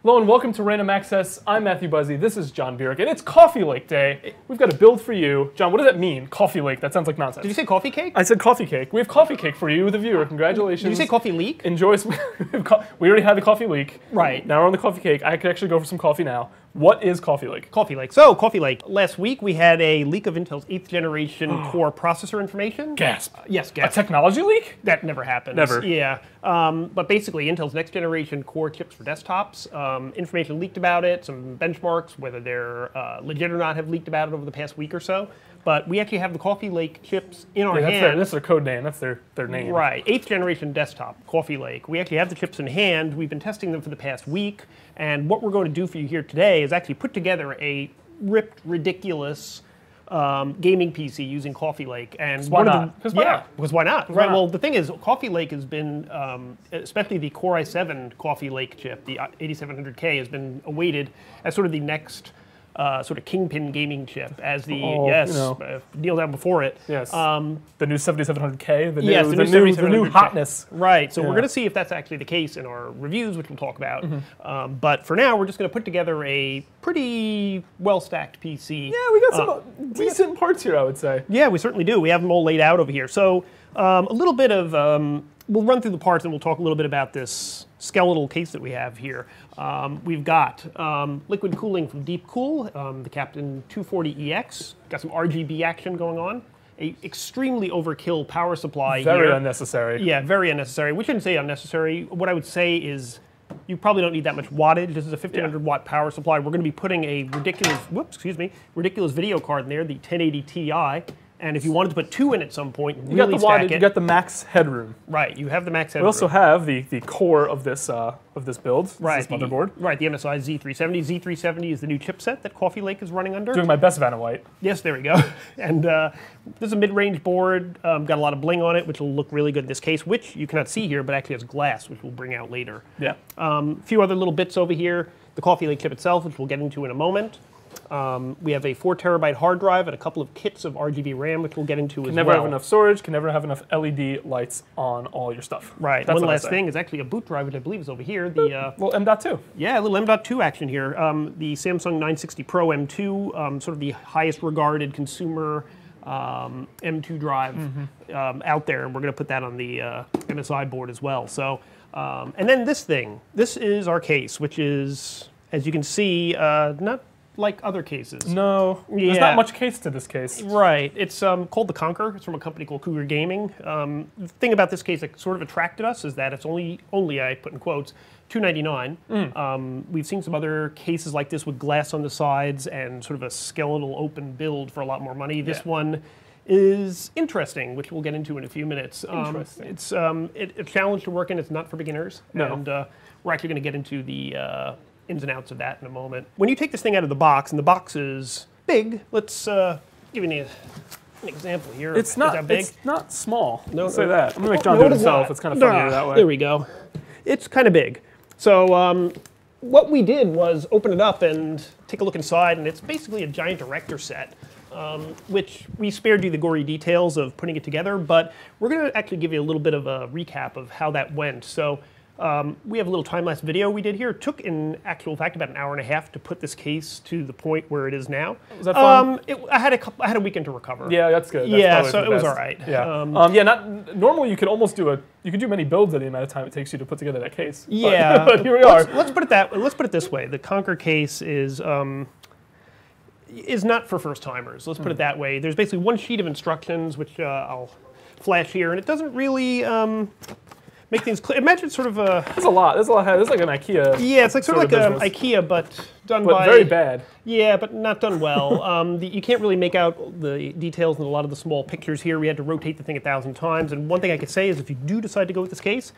Hello and welcome to Random Access. I'm Matthew Buzzy. This is John Bierk, and it's Coffee Lake Day. We've got a build for you. John, what does that mean, Coffee Lake? That sounds like nonsense. Did you say coffee cake? I said coffee cake. We have coffee cake for you, the viewer. Congratulations. Did you say coffee leak? Enjoy some. We already had the coffee leak. Right. Now we're on the coffee cake. I could actually go for some coffee now. What is Coffee Lake? Coffee Lake. So, Coffee Lake. Last week we had a leak of Intel's 8th generation core processor information. Gasp. Yes, gasp. A technology leak? That never happens. Never. Yeah. But basically, Intel's next generation core chips for desktops. Information leaked about it. Some benchmarks, whether they're legit or not, have leaked about it over the past week or so. But we actually have the Coffee Lake chips in our hand. That's their code name. That's their name. Right. 8th generation desktop, Coffee Lake. We actually have the chips in hand. We've been testing them for the past week. And what we're going to do for you here today is actually put together a ripped, ridiculous gaming PC using Coffee Lake. And why not? Because why not? Because why not? Right. Well, the thing is, Coffee Lake has been, especially the Core i7 Coffee Lake chip, the 8700k, has been awaited as sort of the next sort of kingpin gaming chip, as the kneel down before it. Yes. The new 7700K. The new hotness. Right. So we're going to see if that's actually the case in our reviews, which we'll talk about. But for now, we're just going to put together a pretty well-stacked PC. Yeah, we got some decent parts here, I would say. Yeah, we certainly do. We have them all laid out over here. So a little bit of we'll run through the parts and we'll talk a little bit about this skeletal case that we have here. We've got liquid cooling from Deep Cool, the Captain 240EX. Got some RGB action going on. A extremely overkill power supply here. Very unnecessary. Yeah, very unnecessary. We shouldn't say unnecessary. What I would say is you probably don't need that much wattage. This is a 1500 watt power supply. We're going to be putting a ridiculous video card in there, the 1080 Ti. And if you wanted to put two in at some point, you got the wattage, you got the max headroom. Right, you have the max headroom. We also have the core of this build. Right, this motherboard. Right, the MSI Z370. Z370 is the new chipset that Coffee Lake is running under. Doing my best Vanna White. Yes, there we go. And this is a mid-range board. Got a lot of bling on it, which will look really good in this case, which you cannot see here, but actually has glass, which we'll bring out later. Yeah. A few other little bits over here. The Coffee Lake chip itself, which we'll get into in a moment. We have a 4 terabyte hard drive and a couple of kits of RGB RAM, which we'll get into as well. Can never have enough storage, can never have enough LED lights on all your stuff. Right. One last thing is actually a boot drive, which I believe is over here. The little M.2. Yeah, a little M.2 action here. The Samsung 960 Pro M2, sort of the highest regarded consumer M2 drive out there, and we're going to put that on the MSI board as well. So, and then this thing. This is our case, which is, as you can see, not like other cases. No, there's not much case to this case. Right. It's called the Conquer. It's from a company called Cougar Gaming. The thing about this case that sort of attracted us is that it's only I put in quotes, $299. We've seen some other cases like this with glass on the sides and sort of a skeletal open build for a lot more money. This one is interesting, which we'll get into in a few minutes. Interesting. It's a challenge to work in. It's not for beginners. No. And we're actually going to get into the ins and outs of that in a moment. When you take this thing out of the box, and the box is big, let's give you an example here. It's not big. It's not small. No, say that. I'm gonna make John do it himself. It's kind of funnier that way. There we go. It's kind of big. So what we did was open it up and take a look inside, and it's basically a giant director set. Which we spared you the gory details of putting it together, but we're going to actually give you a little bit of a recap of how that went. So we have a little time-lapse video we did here. It took, in actual fact, about an hour and a half to put this case to the point where it is now. Was that fun? I had a weekend to recover. Yeah, that's good. That's so it was all right. Yeah, normally you could almost do many builds in the amount of time it takes you to put together that case. Yeah, but here we are. Let's put it this way. The Conquer case is not for first-timers. Let's put it that way. There's basically one sheet of instructions, which I'll flash here, and it doesn't really make things clear. Imagine sort of a... There's a lot. There's like an IKEA. Yeah, it's like sort of like IKEA, but done by... very bad. Yeah, but not done well. You can't really make out the details in a lot of the small pictures here. We had to rotate the thing 1,000 times. And one thing I could say is if you do decide to go with this case,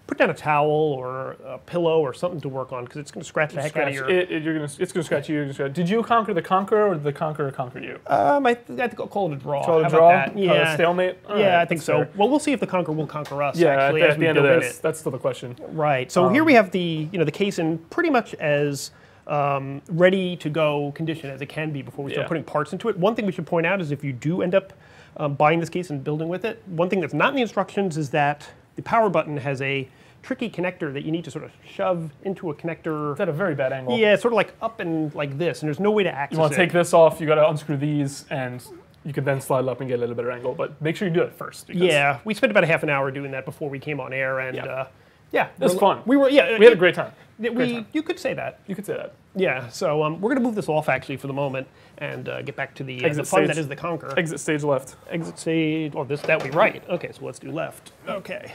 put down a towel or a pillow or something to work on, because it's going to scratch the heck out of your... It's going to scratch you. Did you conquer the Conqueror, or did the Conqueror conquer you? I think I'll call it a draw. Call it a draw? Yeah. Stalemate? Yeah, I think so. Fair. Well, we'll see if the Conqueror will conquer us, actually, at the end of this. That's still the question. Right. So here we have the case in pretty much as ready to go condition as it can be before we start putting parts into it. One thing we should point out is if you do end up buying this case and building with it, one thing that's not in the instructions is that the power button has a tricky connector that you need to sort of shove into a connector. It's at a very bad angle. Yeah, it's sort of like up and like this, and there's no way to access it. You want to take this off, you got to unscrew these, and you can then slide it up and get a little better angle. But make sure you do it first. Yeah, we spent about a half an hour doing that before we came on air, and yeah, it was fun. We had a great time. You could say that. You could say that. Yeah, so we're going to move this off actually for the moment and get back to the fun stage. that is the Conquer. Exit stage left. Exit stage, oh, that would be right. Okay, so let's do left. Okay.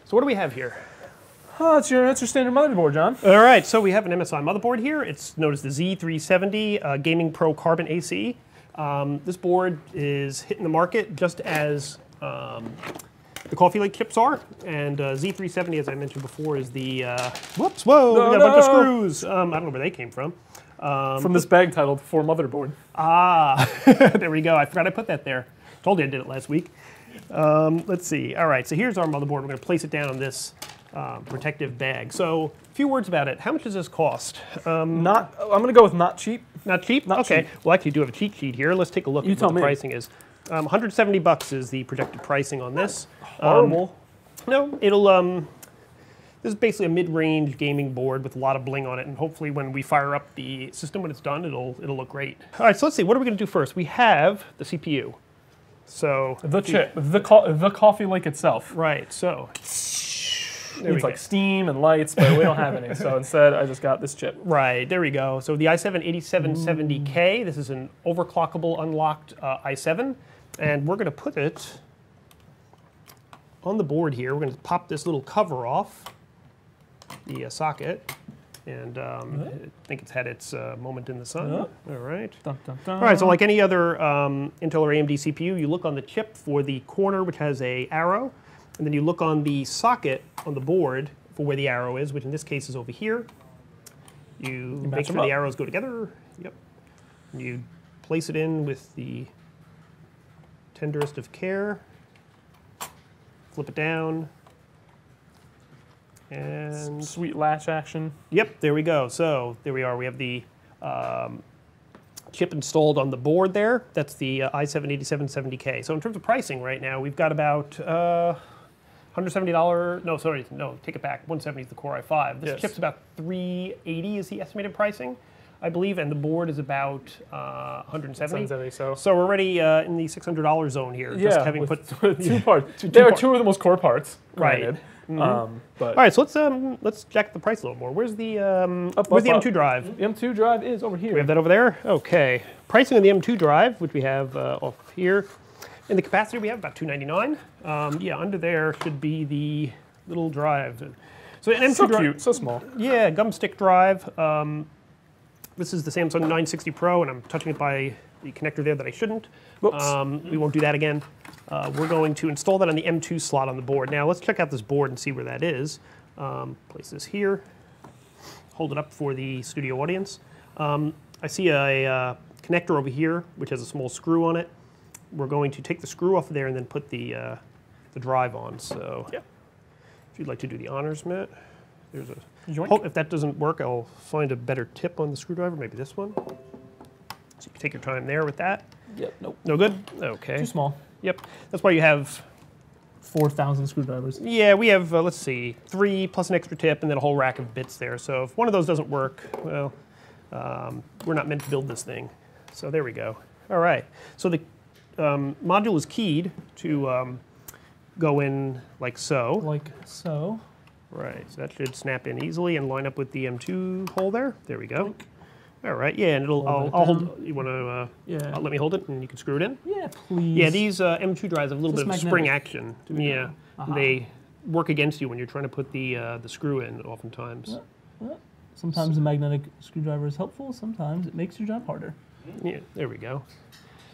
So what do we have here? Oh, that's your standard motherboard, John. All right, so we have an MSI motherboard here. It's known as the Z370 Gaming Pro Carbon AC. This board is hitting the market just as the Coffee Lake chips are, and Z370, as I mentioned before, is the, whoops, whoa, we got a bunch of screws. I don't know where they came from. From this bag titled For Motherboard. Ah, there we go. I forgot I put that there. Told you I did it last week. Let's see. All right, so here's our motherboard. We're going to place it down on this protective bag. So a few words about it. How much does this cost? I'm going to go with not cheap. Not cheap? Not okay. cheap. Well, actually, do have a cheat sheet here. Let's take a look at what the pricing is. $170 is the projected pricing on this. Horrible. No, it'll. This is basically a mid-range gaming board with a lot of bling on it, and hopefully, when we fire up the system when it's done, it'll look great. All right, so let's see. What are we going to do first? We have the CPU. So the chip, the Coffee Lake itself. Right. So it needs like steam and lights, but we don't have any. So instead, I just got this chip. Right. There we go. So the i7-8700k. This is an overclockable, unlocked i7, and we're going to put it on the board here. We're going to pop this little cover off the socket, and I think it's had its moment in the sun. All right. Dun, dun, dun. All right, so like any other Intel or AMD CPU, you look on the chip for the corner, which has a arrow, and then you look on the socket on the board for where the arrow is, which in this case is over here. You make sure the arrows go together. Yep. And you place it in with the tenderest of care. Flip it down. And sweet latch action. Yep, there we go. So there we are. We have the chip installed on the board there. That's the i7-8700k. So in terms of pricing right now, we've got about $170. No, sorry, no, take it back. 170 is the Core i5. This chip's about $380 is the estimated pricing, I believe, and the board is about $170. So we're already in the $600 zone here. Yeah, just having put two parts. They are two of the most core parts. Right. But all right, so let's jack the price a little more. Where's the M2 drive? The M2 drive is over here. We have that over there. Okay. Pricing on the M2 drive, which we have off here, and the capacitor we have about $299. Yeah, under there should be the little drive. So an M2 so drive, cute, so small. Yeah, gum stick drive. This is the Samsung 960 Pro, and I'm touching it by the connector there that I shouldn't. We won't do that again. We're going to install that on the M2 slot on the board. Now let's check out this board and see where that is. Place this here. Hold it up for the studio audience. I see a connector over here, which has a small screw on it. We're going to take the screw off of there and then put the drive on. So if you'd like to do the honors, Matt, there's a. If that doesn't work, I'll find a better tip on the screwdriver, maybe this one. So you can take your time there with that. Yep, nope. No good? Okay. Too small. Yep. That's why you have 4,000 screwdrivers. Yeah, we have, let's see, 3 plus an extra tip and then a whole rack of bits there. So if one of those doesn't work, well, we're not meant to build this thing. So there we go. All right. So the module is keyed to go in like so. Like so. Right. So that should snap in easily and line up with the M2 hole there. There we go. All right, yeah, and I'll hold. You want to? Let me hold it, and you can screw it in. Yeah, please. Yeah, these M2 drives have a little bit of spring action. Yeah, they work against you when you're trying to put the screw in. Oftentimes. Sometimes the magnetic screwdriver is helpful. Sometimes it makes your job harder. Yeah, there we go.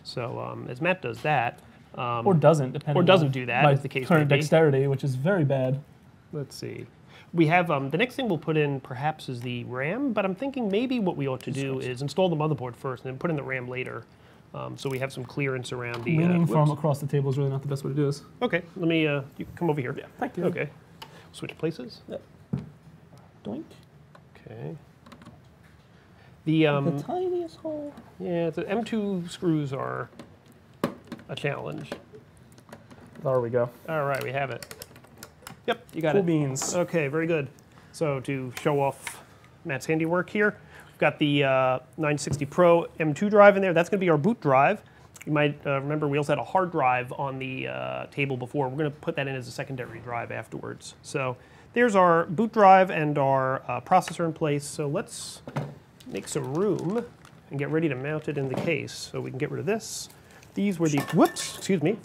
So as Matt does that, or doesn't, depending. Or doesn't do that, as the case may be. Dexterity, which is very bad. Let's see. We have, the next thing we'll put in perhaps is the RAM, but I'm thinking maybe what we ought to do is install the motherboard first and then put in the RAM later, so we have some clearance around the... Leaning from across the table is really not the best way to do this. Okay, let me, you can come over here. Yeah, thank you. Okay. Switch places. Yep. Doink. Okay. The tiniest hole. Yeah, the M2 screws are a challenge. There we go. All right, we have it. Yep. You got Cool it. beans. Okay, very good. So to show off Matt's handiwork here, we've got the 960 Pro M2 drive in there. That's going to be our boot drive. You might remember we also had a hard drive on the table before. We're going to put that in as a secondary drive afterwards. So there's our boot drive and our processor in place. So let's make some room and get ready to mount it in the case. So we can get rid of this. These were the,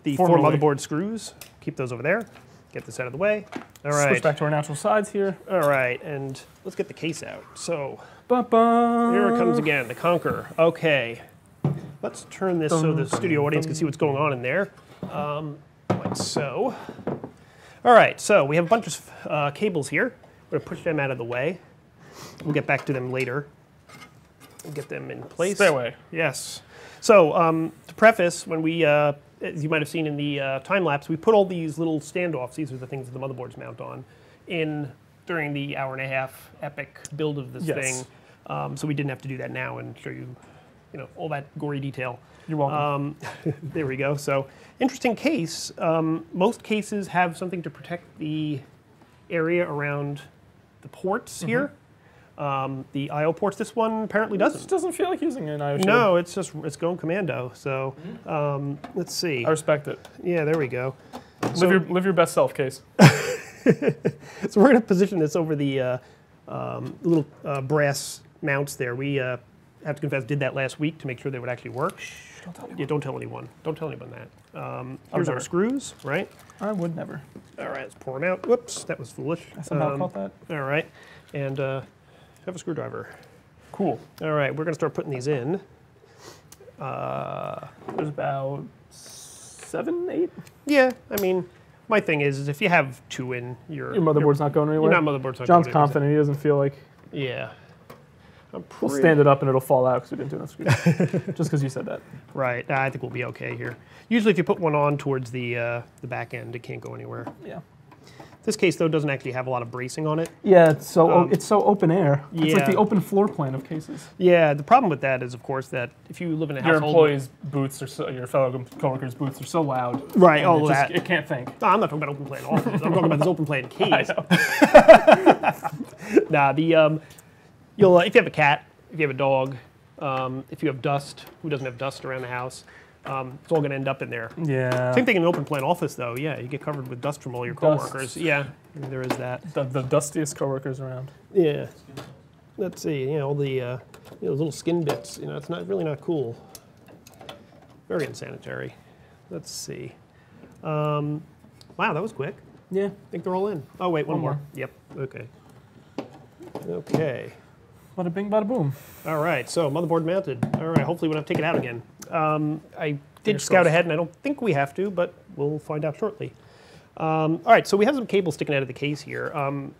the four motherboard screws. Keep those over there. Get this out of the way. All right. Switch back to our natural sides here. All right, and let's get the case out. So Ba-ba. here it comes again, the Conquer. Okay. Let's turn this so the studio audience can see what's going on in there. Like so. All right, so we have a bunch of cables here. We're gonna push them out of the way. We'll get back to them later. We'll get them in place. Stay away. Yes. So to preface, when we, as you might have seen in the time lapse, we put all these little standoffs, these are the things that the motherboards mount on, in during the hour-and-a-half epic build of this thing. So we didn't have to do that now and show you, all that gory detail. You're welcome. There we go. So interesting case. Most cases have something to protect the area around the ports here. The I/O ports. This one apparently doesn't. This doesn't feel like using an I/O shield. No, it's going commando. So let's see. I respect it. Yeah, there we go. Live your best self, Case. So we're going to position this over the little brass mounts there. We have to confess did that last week to make sure they would actually work. Shh, don't tell anyone. Yeah, don't tell anyone. Don't tell anyone that. Here's our screws, right? I would never. All right, let's pour them out. Whoops, that was foolish. I somehow caught that. All right, and have a screwdriver. Cool. All right, we're going to start putting these in. There's about 7, 8. Yeah, I mean, my thing is if you have 2 in, your motherboard's not going anywhere. Your motherboard's not John's going confident. He doesn't feel like. Yeah. We'll stand it up and it'll fall out because we didn't do enough screws. Just because you said that. Right. I think we'll be okay here. Usually, if you put one on towards the back end, it can't go anywhere. Yeah. This case, though, doesn't actually have a lot of bracing on it. Yeah, it's so open air. Yeah. It's like the open floor plan of cases. Yeah. The problem with that is, of course, that if you live in a Your household, employees' boots are your fellow coworkers' boots are so loud. Right. All of that. It can't think. No, I'm not talking about open plan office. I'm talking about this open plan case. I know. Nah. You'll if you have a cat, if you have a dog, if you have dust, who doesn't have dust around the house? It's all going to end up in there. Yeah. Same thing in an open plan office, though. Yeah, you get covered with dust from all your coworkers. Yeah, there is that. The dustiest coworkers around. Yeah. Let's see. All the little skin bits. It's really not cool. Very unsanitary. Let's see. Wow, that was quick. Yeah. I think they're all in. Oh wait, one more. more. Yep. Okay. Okay. Bada bing, bada boom. All right, so motherboard mounted. All right, hopefully we don't have to take it out again. I did scout ahead, and I don't think we have to, but we'll find out shortly. All right, so we have some cables sticking out of the case here. You know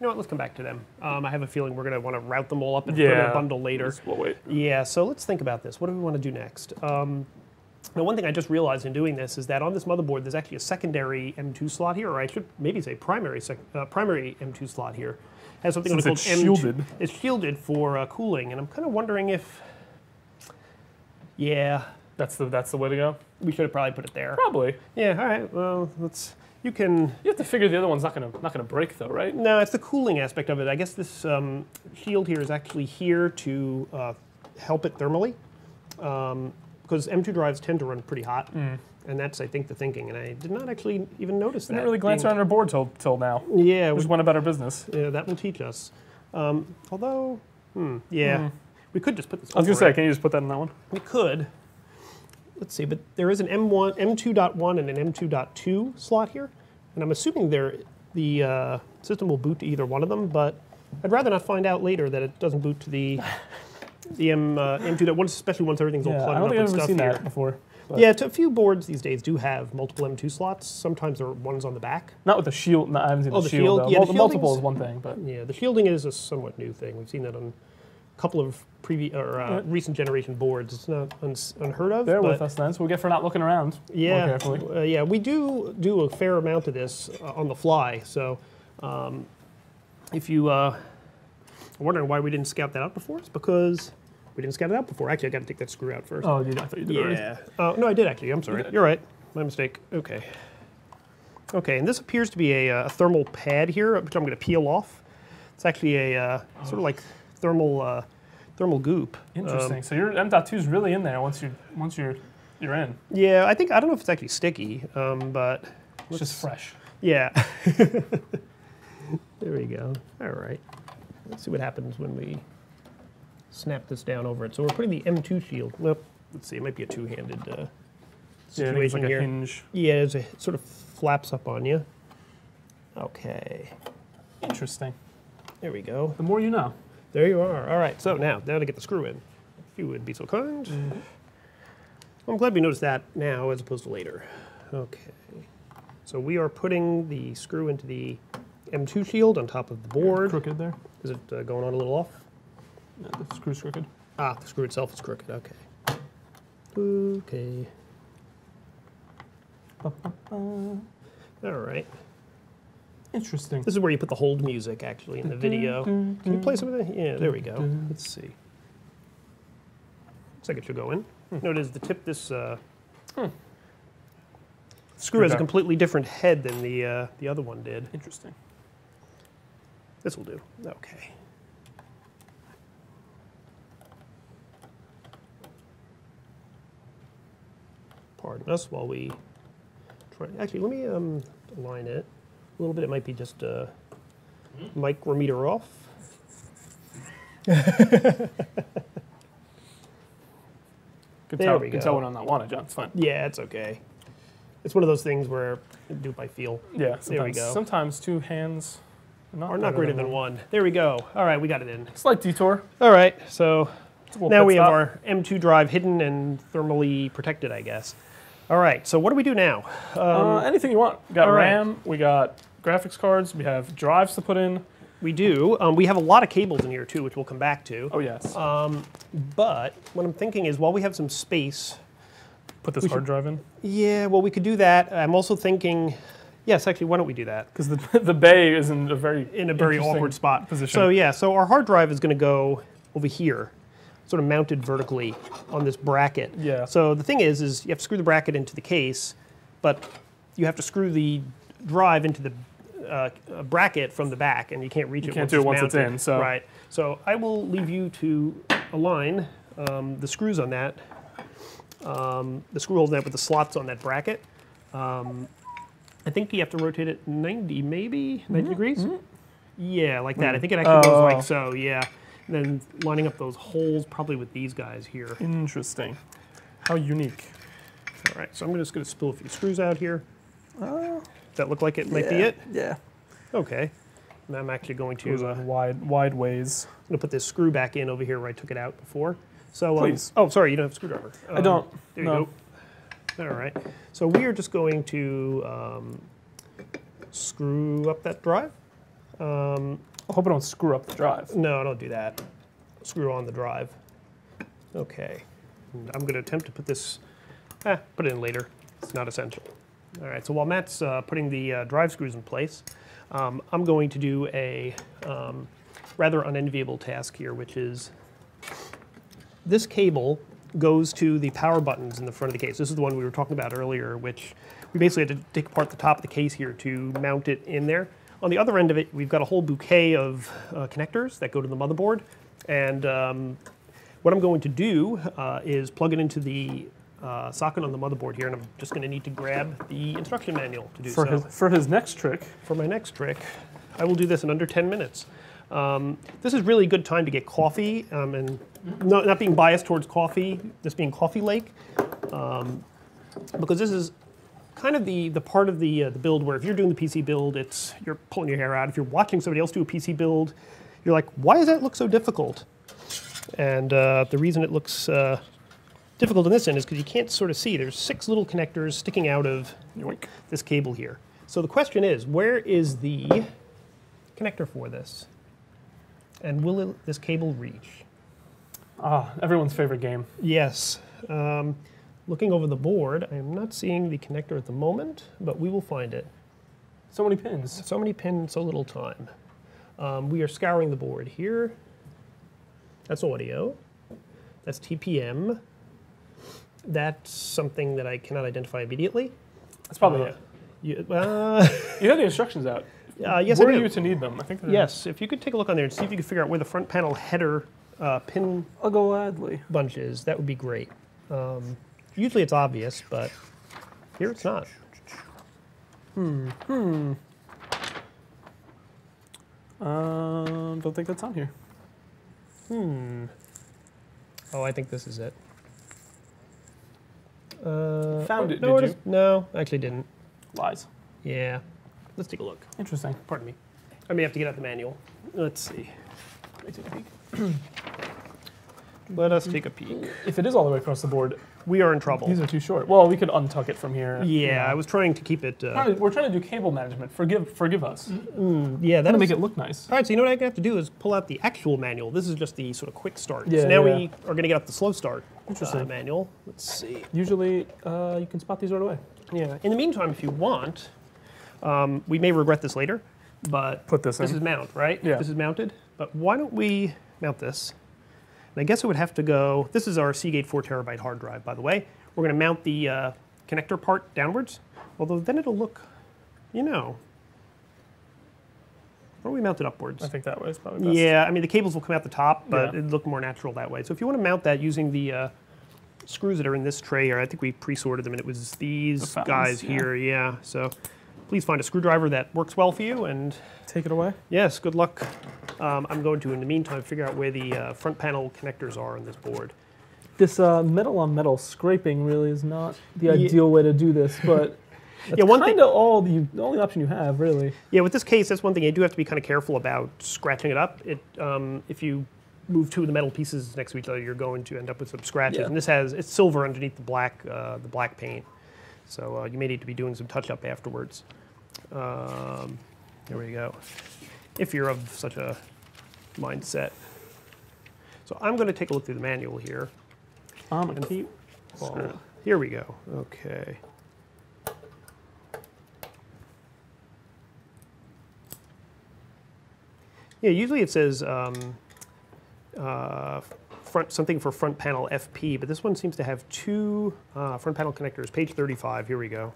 what, let's come back to them. I have a feeling we're going to want to route them all up and put in a bundle later. We'll wait. Yeah, so let's think about this. What do we want to do next? Now, one thing I just realized in doing this is that on this motherboard, there's actually a secondary M2 slot here, or I should maybe say primary M2 slot here. Has something called it's shielded. M2. It's shielded for cooling, and I'm kind of wondering if, yeah, That's the way to go. we should have probably put it there. Probably. Yeah. All right. Well, let's. You have to figure the other one's not gonna break though, right? No, it's the cooling aspect of it. I guess this shield here is actually here to help it thermally, because M2 drives tend to run pretty hot. And that's, I think, the thinking. And I did not actually even notice that. We didn't really glance around our board till now. Yeah. We just went about our business. Yeah, that will teach us. Although, we could just put this I was going to over say, can you just put that in that one? We could. Let's see, but there is an M2.1 and an M2.2 slot here. And I'm assuming the system will boot to either one of them, but I'd rather not find out later that it doesn't boot to the M2.1, especially once everything's all plugged I don't up think and I've ever stuff seen here. that before. But Yeah, a few boards these days do have multiple M2 slots. Sometimes there are ones on the back. Not with the shield. No, I haven't seen Oh, the the shield. shield? Though. Yeah, the Multiple shielding's- is one thing, but Yeah, the shielding is a somewhat new thing. We've seen that on a couple of recent generation boards. It's not unheard of. bear but with us then. So we get for not looking around more Yeah, carefully. yeah, we do a fair amount of this on the fly. So if you are wondering why we didn't scout that out before, it's because we didn't scout it out before. Actually, I got to take that screw out first. Oh, I thought you did already. No, I did actually. I'm sorry. You're right. My mistake. Okay. Okay, and this appears to be a thermal pad here, which I'm going to peel off. It's actually a sort of like thermal goop. Interesting. So your M.2 is really in there once you're in. Yeah, I don't know if it's actually sticky, but it's just fresh. Yeah. There we go. All right. Let's see what happens when we snap this down over it. So we're putting the M2 shield. Nope. Let's see. It might be a two-handed situation like here. A hinge. Yeah, it sort of flaps up on you. Okay. Interesting. There we go. The more you know. There you are. All right. So now to get the screw in, if you would be so kind. Well, I'm glad we noticed that now as opposed to later. Okay. So we are putting the screw into the M2 shield on top of the board. Crooked there. Is it going on a little off? No, the screw's crooked. Ah, the screw itself is crooked. Okay. Okay. All right. Interesting. This is where you put the hold music, actually, in the video. Can you play some of that? Yeah, there we go. Let's see. Looks like it should go in. Notice the tip. This screw has a completely different head than the other one did. Interesting. This will do. Okay. Pardon us while we try. Actually, let me align it a little bit. It might be just a micrometer off. Good tell when I'm not wanted, John. It's fine. Yeah, it's okay. It's one of those things where you do it by feel. Yeah, there we go. Sometimes two hands are not greater than one. There we go. All right, we got it in. Slight detour. All right, so now we have stop. our M2 drive hidden and thermally protected, I guess. All right, so what do we do now? Anything you want. We got RAM, we got graphics cards, we have drives to put in. We do. We have a lot of cables in here too, which we'll come back to. Oh, yes. But what I'm thinking is, while we have some space, put this hard drive in? Yeah, well, we could do that. I'm also thinking, yes, actually, why don't we do that? Because the bay is in a very awkward spot position. So yeah, so our hard drive is going to go over here, sort of mounted vertically on this bracket. Yeah. So the thing is you have to screw the bracket into the case, but you have to screw the drive into the bracket from the back, and you can't reach it. Can't do it once it's in. So right. So I will leave you to align the screws on that. The screw holes that with the slots on that bracket. I think you have to rotate it 90, maybe 90 degrees. Yeah, like that. I think it actually goes like so. Yeah. And then lining up those holes probably with these guys here. Interesting. How unique. All right. So I'm just going to spill a few screws out here. Does that look like it might be it? Yeah. Okay. And I'm actually going to wide ways. I'm going to put this screw back in over here where I took it out before. So please. Oh, sorry, you don't have a screwdriver. I don't. There you go. All right. So we are just going to screw up that drive. I hope I don't screw up the drive. No, don't do that. Screw on the drive. Okay. And I'm going to attempt to put this. Put it in later. It's not essential. All right. So while Matt's putting the drive screws in place, I'm going to do a rather unenviable task here, which is this cable goes to the power buttons in the front of the case. This is the one we were talking about earlier, which we basically had to take apart the top of the case here to mount it in there. On the other end of it, we've got a whole bouquet of connectors that go to the motherboard. And what I'm going to do is plug it into the socket on the motherboard here, and I'm just going to need to grab the instruction manual to do so. For his next trick. For my next trick, I will do this in under 10 minutes. This is really a good time to get coffee, and not being biased towards coffee, this being Coffee Lake, because this is kind of the part of the build where if you're doing the PC build, you're pulling your hair out. If you're watching somebody else do a PC build, you're like, why does that look so difficult? And the reason it looks difficult in this end is because you can't sort of see. There's 6 little connectors sticking out of this cable here. So the question is, where is the connector for this? And will this cable reach? Everyone's favorite game. Yes. Looking over the board, I am not seeing the connector at the moment, but we will find it. So many pins. So many pins, so little time. We are scouring the board here. That's audio. That's TPM. That's something that I cannot identify immediately. That's probably it. You You have the instructions out. yes, Were I do. you to need them? I think they're... Yes, if you could take a look on there and see if you can figure out where the front panel header pin I'll go gladly. bunch is, that would be great. Usually it's obvious, but here it's not. Don't think that's on here. Oh, I think this is it. Found it, no, did you? No, actually didn't. Lies. Yeah. Let's take a look. Interesting. Pardon me. I may have to get out the manual. Let's see. Let me take a peek. Let us take a peek. If it is all the way across the board, We are in trouble. these are too short. Well, we could untuck it from here. Yeah, I was trying to keep it. We're trying to do cable management. Forgive us. Yeah, Gotta that'll make it look nice. All right, so you know what I'm gonna have to do is pull out the actual manual. This is just the sort of quick start. Yeah, so now yeah. we are gonna get up the slow start Interesting. manual. Let's see. Usually, you can spot these right away. Yeah. In the meantime, if you want, we may regret this later, but Put this in. This is mount, right? Yeah. This is mounted. But why don't we mount this? And I guess it would have to go. This is our Seagate 4 terabyte hard drive, by the way. We're going to mount the connector part downwards, although then it'll look, you know. Or we mount it upwards. I think that way is probably best. Yeah, I mean the cables will come out the top, but Yeah. it'd look more natural that way. So if you want to mount that using the screws that are in this tray, or I think we pre-sorted them, and it was these fountains, guys yeah. here. Yeah. So please find a screwdriver that works well for you, and Take it away. yes, good luck. I'm going to, in the meantime, figure out where the front panel connectors are on this board. This metal on metal scraping really is not the ideal way to do this, but that's Yeah, one thing- kind of all the only option you have, really. Yeah, with this case, that's one thing you do have to be kind of careful about scratching it up. If you move two of the metal pieces next to each other, you're going to end up with some scratches. Yeah. And this it's silver underneath the black paint, so you may need to be doing some touch up afterwards. There we go. If you're of such a mindset. So I'm going to take a look through the manual here. And keep. Oh, here we go. Okay. Yeah, usually it says something for front panel FP, but this one seems to have two front panel connectors. Page 35. Here we go.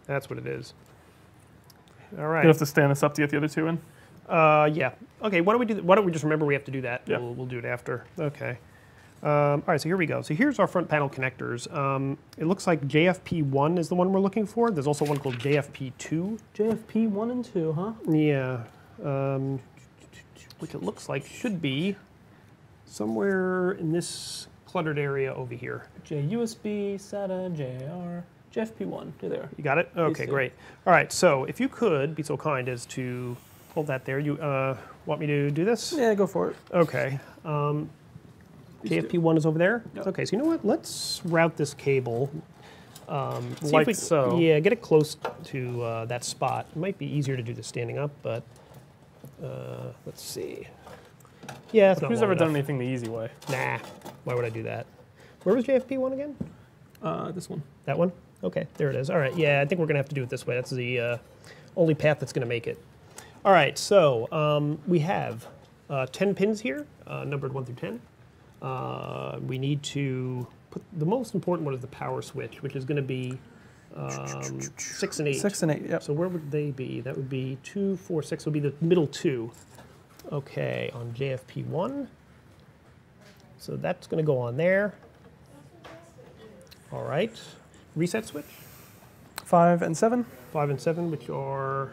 That's what it is. All right. You have to stand this up to get the other two in. Yeah. Okay. Why don't we just remember we have to do that? Yeah. We'll do it after. Okay. All right. So here we go. So here's our front panel connectors. It looks like JFP1 is the one we're looking for. There's also one called JFP2. JFP 1 and 2, huh? Yeah. Which it looks like should be somewhere in this cluttered area over here. JUSB, SATA, JAR, JFP 1. You're there. You got it? Okay, PC. great. All right. So if you could be so kind as to hold that there. You want me to do this? Yeah, go for it. Okay. JFP1 is over there? Yep. Okay, so you know what? Let's route this cable. See Like if we, so. Yeah, get it close to that spot. It might be easier to do this standing up, but let's see. Yeah, it's not Who's long ever done enough. anything the easy way? Nah, why would I do that? Where was JFP1 again? This one. That one? Okay, there it is. All right, yeah, I think we're going to have to do it this way. That's the only path that's going to make it. All right, so we have 10 pins here, numbered 1 through 10. We need to put the most important one is the power switch, which is going to be 6 and 8. 6 and 8, yep. So where would they be? That would be 2, 4, 6. Would be the middle two. Okay, on JFP1. So that's going to go on there. All right. Reset switch. 5 and 7. 5 and 7, which are,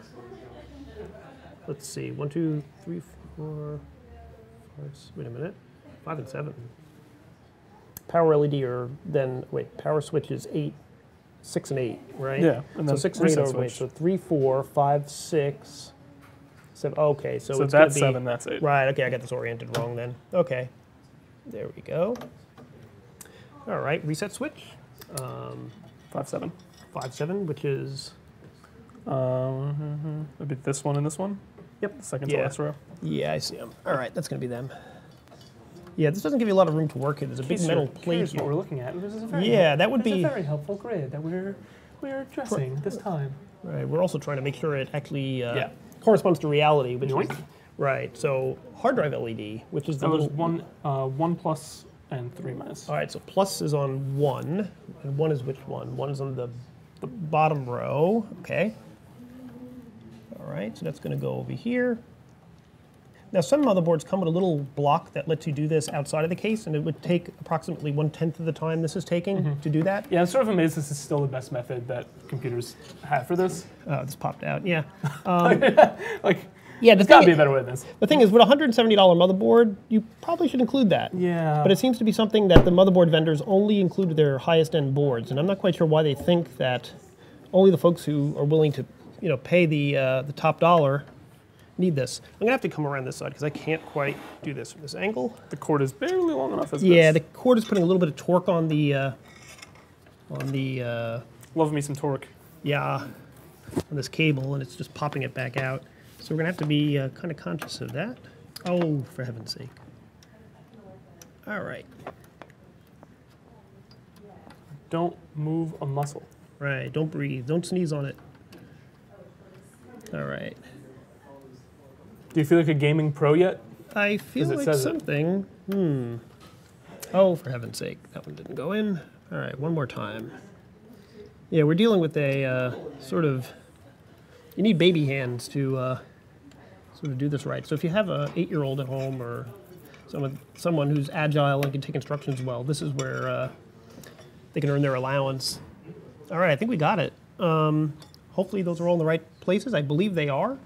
let's see, 1, 2, 3, 4, 5, wait a minute, 5 and 7. Power LED or then, wait, power switch is 8, 6 and 8, right? Yeah, and then so 6 and 8 reset are, wait, switch. so 3, 4, 5, 6, 7, okay, so, So it's gonna that's be, 7, that's 8. Right, okay, I got this oriented wrong then. Okay, there we go. All right, reset switch. 5, 7. 5, 7, which is, It'd be this one and this one. yep. The second to Yeah. last row. Yeah, I see them. All right, that's going to be them. Yeah, this doesn't give you a lot of room to work in. There's a big metal plate Here's here. what we're looking at. This is a very Yeah, that would this is be- a very helpful grid that we're addressing this time. Right, we're also trying to make sure it actually Yeah. corresponds to reality, which is, Yoink. right. So hard drive LED, which is the That was little, 1 plus and 3 minus. all right, so plus is on 1, and 1 is which one? 1 is on the the bottom row. Okay. All right, so that's going to go over here. Now, some motherboards come with a little block that lets you do this outside of the case, and it would take approximately 1/10 of the time this is taking to do that. Yeah, I'm sort of amazed this is still the best method that computers have for this. Oh, this popped out, yeah. Like, Yeah, there's got to be a better way than this. the thing is, with a $170 motherboard, you probably should include that. Yeah. But it seems to be something that the motherboard vendors only include with their highest end boards, and I'm not quite sure why they think that only the folks who are willing to, pay the top dollar need this. I'm gonna have to come around this side because I can't quite do this from this angle. The cord is barely long enough as Yeah, this. the cord is putting a little bit of torque on the Love me some torque. on this cable, and it's just popping it back out. So we're gonna have to be kind of conscious of that. Oh, for heaven's sake. All right. Don't move a muscle. Right, don't breathe, don't sneeze on it. All right. Do you feel like a gaming pro yet? I feel it like says it. something. Oh, for heaven's sake, that one didn't go in. All right, one more time. Yeah, we're dealing with a sort of. You need baby hands to sort of do this right. So if you have a 8-year-old at home or someone who's agile and can take instructions well, this is where they can earn their allowance. All right, I think we got it. Hopefully those are all in the right places. I believe they are.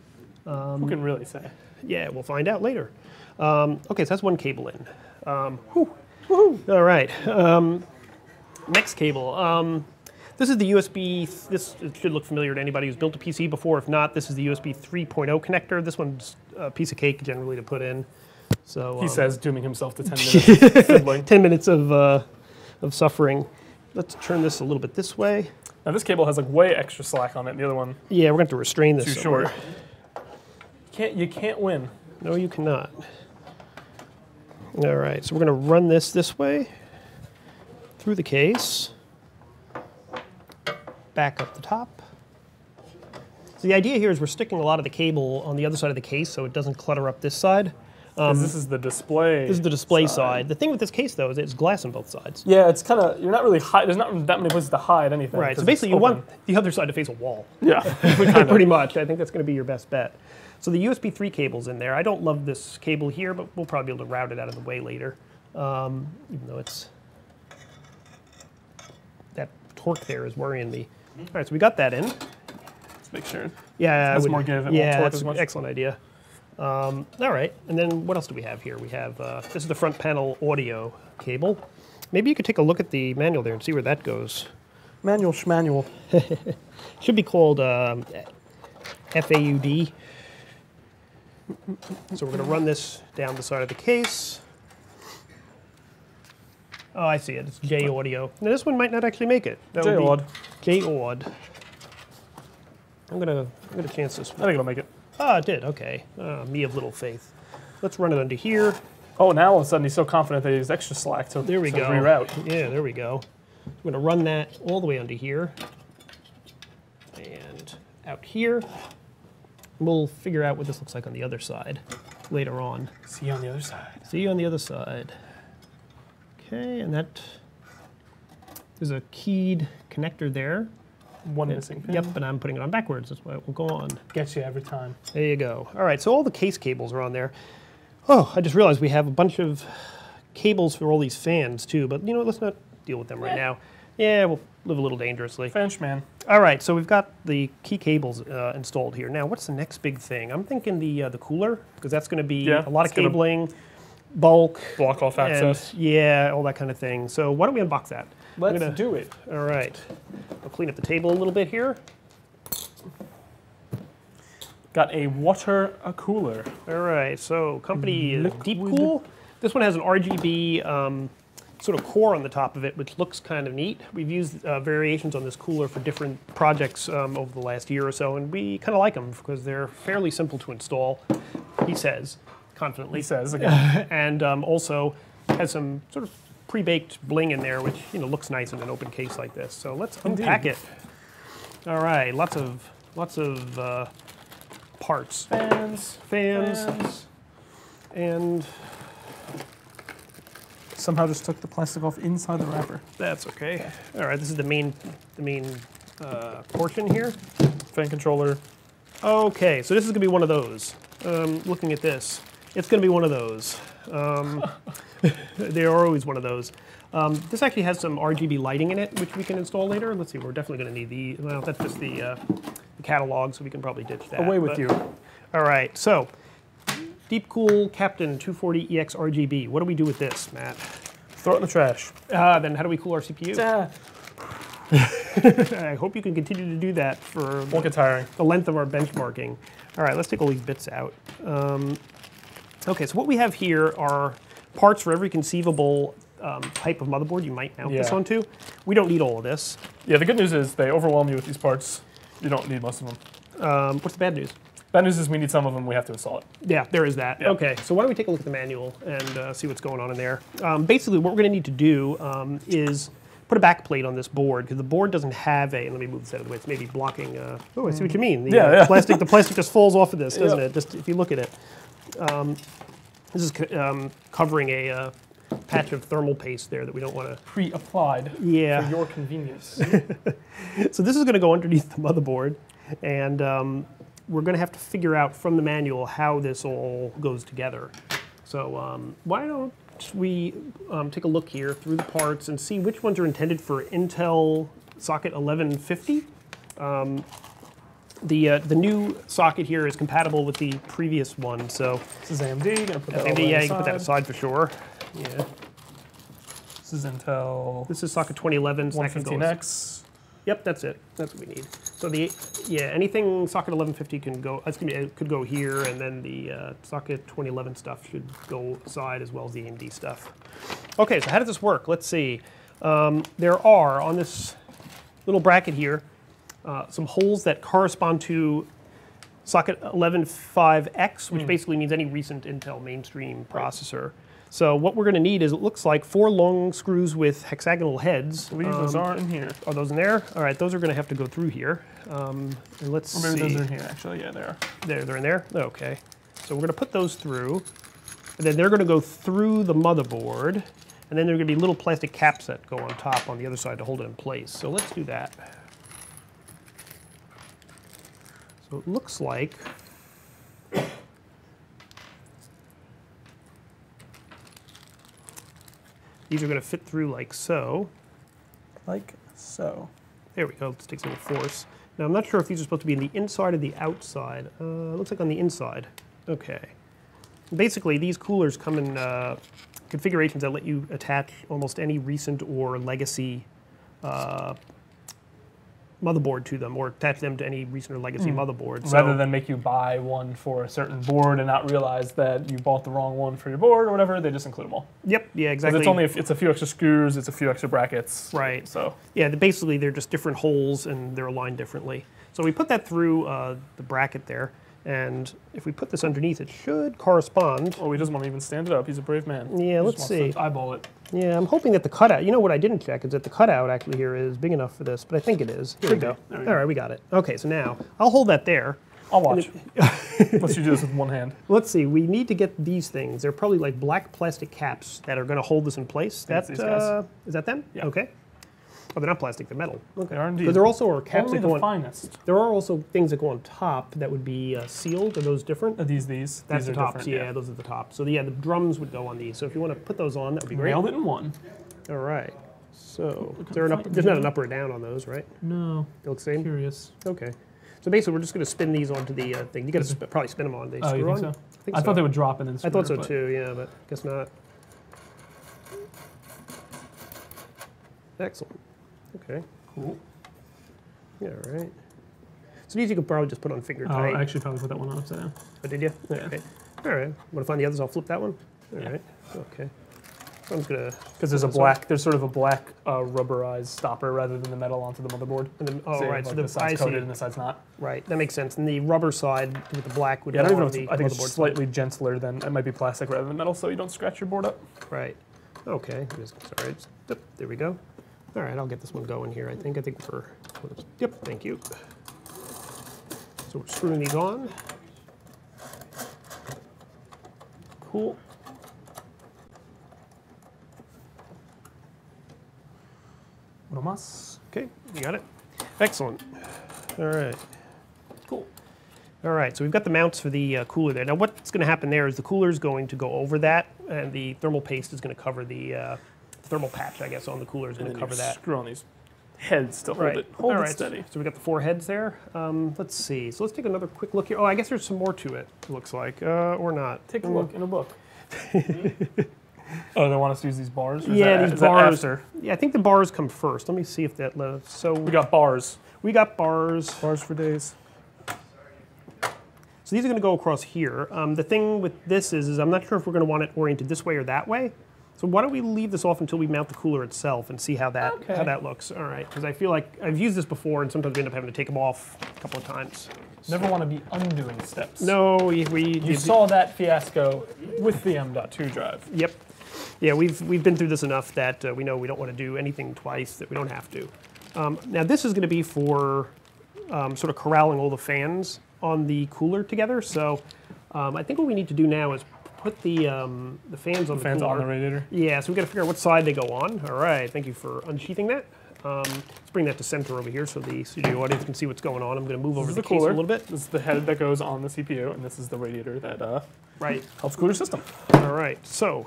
Who can really say? Yeah, we'll find out later. Okay, so that's one cable in. Woohoo! All right. Next cable. This is the USB. This should look familiar to anybody who's built a PC before. If not, this is the USB 3.0 connector. This one's a piece of cake generally to put in. So He says, dooming himself to 10 minutes fiddling. 10 minutes of suffering. Let's turn this a little bit this way. Now this cable has like way extra slack on it. The other one Yeah, we're going to have to restrain this. too somewhere. short. You can't win. No, you cannot. All right, so we're going to run this way through the case, back up the top. So the idea here is we're sticking a lot of the cable on the other side of the case so it doesn't clutter up this side. 'Cause this is the display. This is the display side. The thing with this case, though, is it's glass on both sides. Yeah, it's kind of, you're not really there's not that many places to hide anything. Right, so 'cause basically you it's want open. the other side to face a wall. Yeah, kind Pretty of. much. I think that's going to be your best bet. So the USB 3 cable's in there. I don't love this cable here, but we'll probably be able to route it out of the way later. Even though that torque there is worrying me. All right, so we got that in. Let's make sure. Yeah, Has more give, it won't yeah, torque that's as an much. excellent idea. All right, and then what else do we have here? We have, this is the front panel audio cable. Maybe you could take a look at the manual there and see where that goes. Manual schmanual. Should be called FAUD. So we're going to run this down the side of the case. Oh, I see it. It's J audio. Now this one might not actually make it. That would be J-Aud. J-Aud. I'm gonna chance this I one. think it'll make it. Oh, it did. Okay. Me of little faith. Let's run it under here. Oh, now all of a sudden he's so confident that he's extra slack to, There we to go. reroute. Yeah, there we go. I'm going to run that all the way under here and out here. We'll figure out what this looks like on the other side later on. See you on the other side. See you on the other side. Okay, and that there's a keyed connector there. One missing pin. Yep, but I'm putting it on backwards. That's why it will go on. Gets you every time. There you go. All right, so all the case cables are on there. Oh, I just realized we have a bunch of cables for all these fans too, but you know what, let's not deal with them right now. Yeah, we'll live a little dangerously. Frenchman. All right, so we've got the key cables installed here. Now, what's the next big thing? I'm thinking the cooler, because that's going to be Yeah, a lot of it's gonna cabling, bulk. Block off access. And, yeah, all that kind of thing. So why don't we unbox that? Let's do it. All right. I'll clean up the table a little bit here. Got a water cooler. All right, so company is Liquid. Deep Cool. This one has an RGB sort of core on the top of it, which looks kind of neat. We've used variations on this cooler for different projects over the last year or so, and we kind of like them because they're fairly simple to install, he says, confidently. He says again. And also has some sort of pre-baked bling in there, which looks nice in an open case like this. So let's unpack it. All right, lots of parts. Fans. And Somehow just took the plastic off inside the wrapper. that's okay. All right, this is the main portion here. Fan controller. Okay, so this is going to be one of those. Looking at this, it's going to be one of those. They are always one of those. This actually has some RGB lighting in it, which we can install later. Let's see, we're definitely going to need the, well, that's just the catalog, so we can probably ditch that. Away with you. All right, so Deepcool Captain 240EX RGB. What do we do with this, Matt? Throw it in the trash. Then how do we cool our CPU? I hope you can continue to do that for Won't get tiring. the length of our benchmarking. All right, let's take all these bits out. Okay, so what we have here are parts for every conceivable type of motherboard you might mount this onto. We don't need all of this. Yeah, the good news is they overwhelm you with these parts. You don't need most of them. What's the bad news? Bad news is we need some of them. We have to install it. Yeah, there is that. Yeah. Okay, so why don't we take a look at the manual and see what's going on in there. Basically, what we're going to need to do is put a back plate on this board, because the board doesn't have a, and let me move this out of the way, it's maybe blocking, oh, I see what you mean. The, the plastic just falls off of this, doesn't it? Just if you look at it. This is covering a patch of thermal paste there that we don't want to... Pre-applied for your convenience. So this is going to go underneath the motherboard, and we're going to have to figure out from the manual how this all goes together. So why don't we take a look here through the parts and see which ones are intended for Intel socket 1150. The new socket here is compatible with the previous one, so... This is AMD, gonna put that AMD, yeah, you can put that aside for sure. Yeah. This is Intel. This is socket 2011. 115X. Yep, that's it. That's what we need. So anything socket 1150 can go. It could go here, and then the socket 2011 stuff should go aside as well as the AMD stuff. Okay, so how does this work? Let's see. There are on this little bracket here some holes that correspond to socket 11.5X, which basically means any recent Intel mainstream processor. So what we're going to need is, it looks like 4 long screws with hexagonal heads. I believe those aren't in here. Are those in there? All right, those are going to have to go through here. And let's see. Or maybe those are in here, actually. Yeah, they are. They're in there? Okay. So we're going to put those through. And then they're going to go through the motherboard. And then there are going to be little plastic caps that go on top on the other side to hold it in place. So let's do that. So it looks like... these are going to fit through like so. Like so. There we go. Let's take some force. Now, I'm not sure if these are supposed to be in the inside or the outside. It looks like on the inside. Okay. Basically, these coolers come in configurations that let you attach almost any recent or legacy motherboard to them, or attach them to any recent or legacy motherboard. So, rather than make you buy one for a certain board and not realize that you bought the wrong one for your board or whatever, they just include them all. Yep, yeah, exactly. It's only it's a few extra screws, it's a few extra brackets. Right. So yeah, basically they're just different holes and they're aligned differently. So we put that through the bracket there, and if we put this underneath, it should correspond. Oh, he doesn't want to even stand it up. He's a brave man. Yeah, let's see. Eyeball it. Yeah, I'm hoping that the cutout, you know what I didn't check is that the cutout actually here is big enough for this, but I think it is. Here we go. All right, we got it. Okay, so now I'll hold that there. I'll watch. Unless you do this with one hand. Let's see, we need to get these things. They're probably like black plastic caps that are going to hold this in place. That's these guys. Is that them? Yeah. Okay. Oh, they're not plastic, they're metal. Okay. They are indeed. But there also are caps Only that go the on. finest. There are also things that go on top that would be sealed. Are those different? These. That's These the are tops, different, yeah, those are the tops. So yeah, the drums would go on these. So if you want to put those on, that would be great. Nailed it in one. All right. So is there there's not an up or a down on those, right? No. They look the same? Curious. Okay. So basically, we're just going to spin these onto the thing. You got to probably spin them on. They Oh, you screw think on? so? I think I so. thought they would drop and then I thought so but too, yeah, but guess not. Excellent. Okay. Cool. Yeah, all right. So these you could probably just put on finger Oh, tight. I actually probably put that one on upside down. Oh, did you? Yeah. Okay. All right. Want to find the others? I'll flip that one. All Yeah. right. Okay. So I'm just gonna. Because there's sort of a black rubberized stopper rather than the metal onto the motherboard. And then, So right. like So the side's I coated see. and the side's not. Right. That makes sense. And the rubber side with the black would Yeah, I go don't even on know. the I think motherboard it's slightly gentler than it might be plastic rather than metal, so you don't scratch your board up. side. Right. Okay. Sorry. Yep. There we go. All right. I'll get this one going here. I think we're. Yep. Thank you. So we're screwing these on. Cool. Okay, you got it. Excellent. All right. Cool. All right, so we've got the mounts for the cooler there. Now what's going to happen there is the cooler is going to go over that, and the thermal paste is going to cover the thermal patch, I guess, on the cooler is going to cover that. Screw on these heads to hold it steady. So we got the 4 heads there. Let's see. So let's take another quick look here. Oh, I guess there's some more to it, it looks like, or not. Take a look in a book. Oh, they want us to use these bars? Or Yeah, these bars. After? Yeah, I think the bars come first. Let me see if that lives. So We got bars. we got bars. Bars for days. So these are going to go across here. The thing with this is I'm not sure if we're going to want it oriented this way or that way. So why don't we leave this off until we mount the cooler itself and see how that looks. All right, because I feel like I've used this before and sometimes we end up having to take them off a couple of times. Never want to be undoing steps. No, You saw that fiasco with the M.2 drive. Yep. Yeah, we've been through this enough that we know we don't want to do anything twice that we don't have to. Now this is going to be for sort of corralling all the fans on the cooler together. So I think what we need to do now is put the fans on the fans cooler. on the radiator? Yeah, so we've got to figure out what side they go on. All right, thank you for unsheathing that. Let's bring that to center over here so the studio audience can see what's going on. I'm going to move over the case a little bit. This is the head that goes on the CPU, and this is the radiator that helps cool your system. All right, so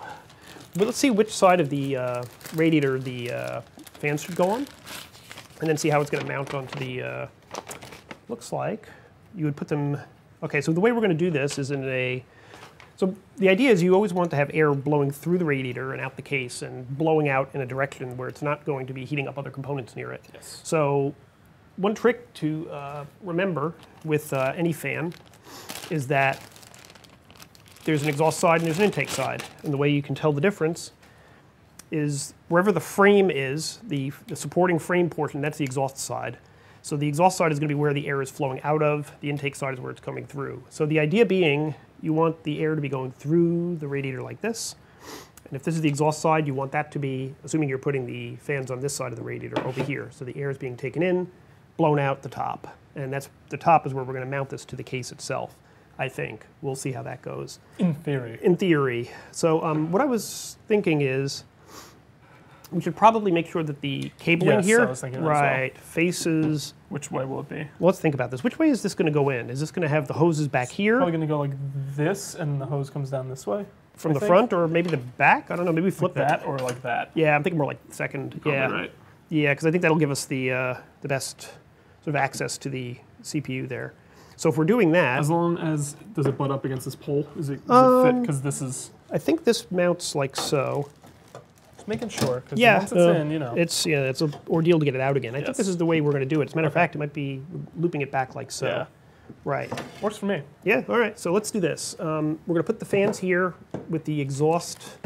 let's see which side of the radiator the fans should go on, and then see how it's going to mount onto the, looks like you would put them, okay, so the way we're going to do this is in a, so the idea is you always want to have air blowing through the radiator and out the case and blowing out in a direction where it's not going to be heating up other components near it. Yes. So one trick to remember with any fan is that there's an exhaust side and there's an intake side. And the way you can tell the difference is wherever the frame is, the supporting frame portion, that's the exhaust side. So the exhaust side is going to be where the air is flowing out of. The intake side is where it's coming through. So the idea being you want the air to be going through the radiator like this. And if this is the exhaust side, you want that to be, assuming you're putting the fans on this side of the radiator over here. So the air is being taken in, blown out the top. And that's the top is where we're going to mount this to the case itself, I think. We'll see how that goes. In theory. In theory. So what I was thinking is we should probably make sure that the cabling here, I was thinking that as well. faces. Which way will it be? Well, let's think about this. Which way is this going to go in? Is this going to have the hoses back here? Probably going to go like this, and the hose comes down this way. From the front, or maybe the back? I don't know. Maybe flip like that, or like that. Yeah, I'm thinking more like second. Probably yeah, right. Yeah, because I think that'll give us the best sort of access to the CPU there. So if we're doing that, as long as does it butt up against this pole? Does it fit? Because this is. I think this mounts like so. Just making sure. Because yeah, once it's in, you know. It's an ordeal to get it out again. I think this is the way we're going to do it. As a matter of fact, it might be looping it back like so. Yeah. Right. Works for me. Yeah. All right. So let's do this. We're going to put the fans here with the exhaust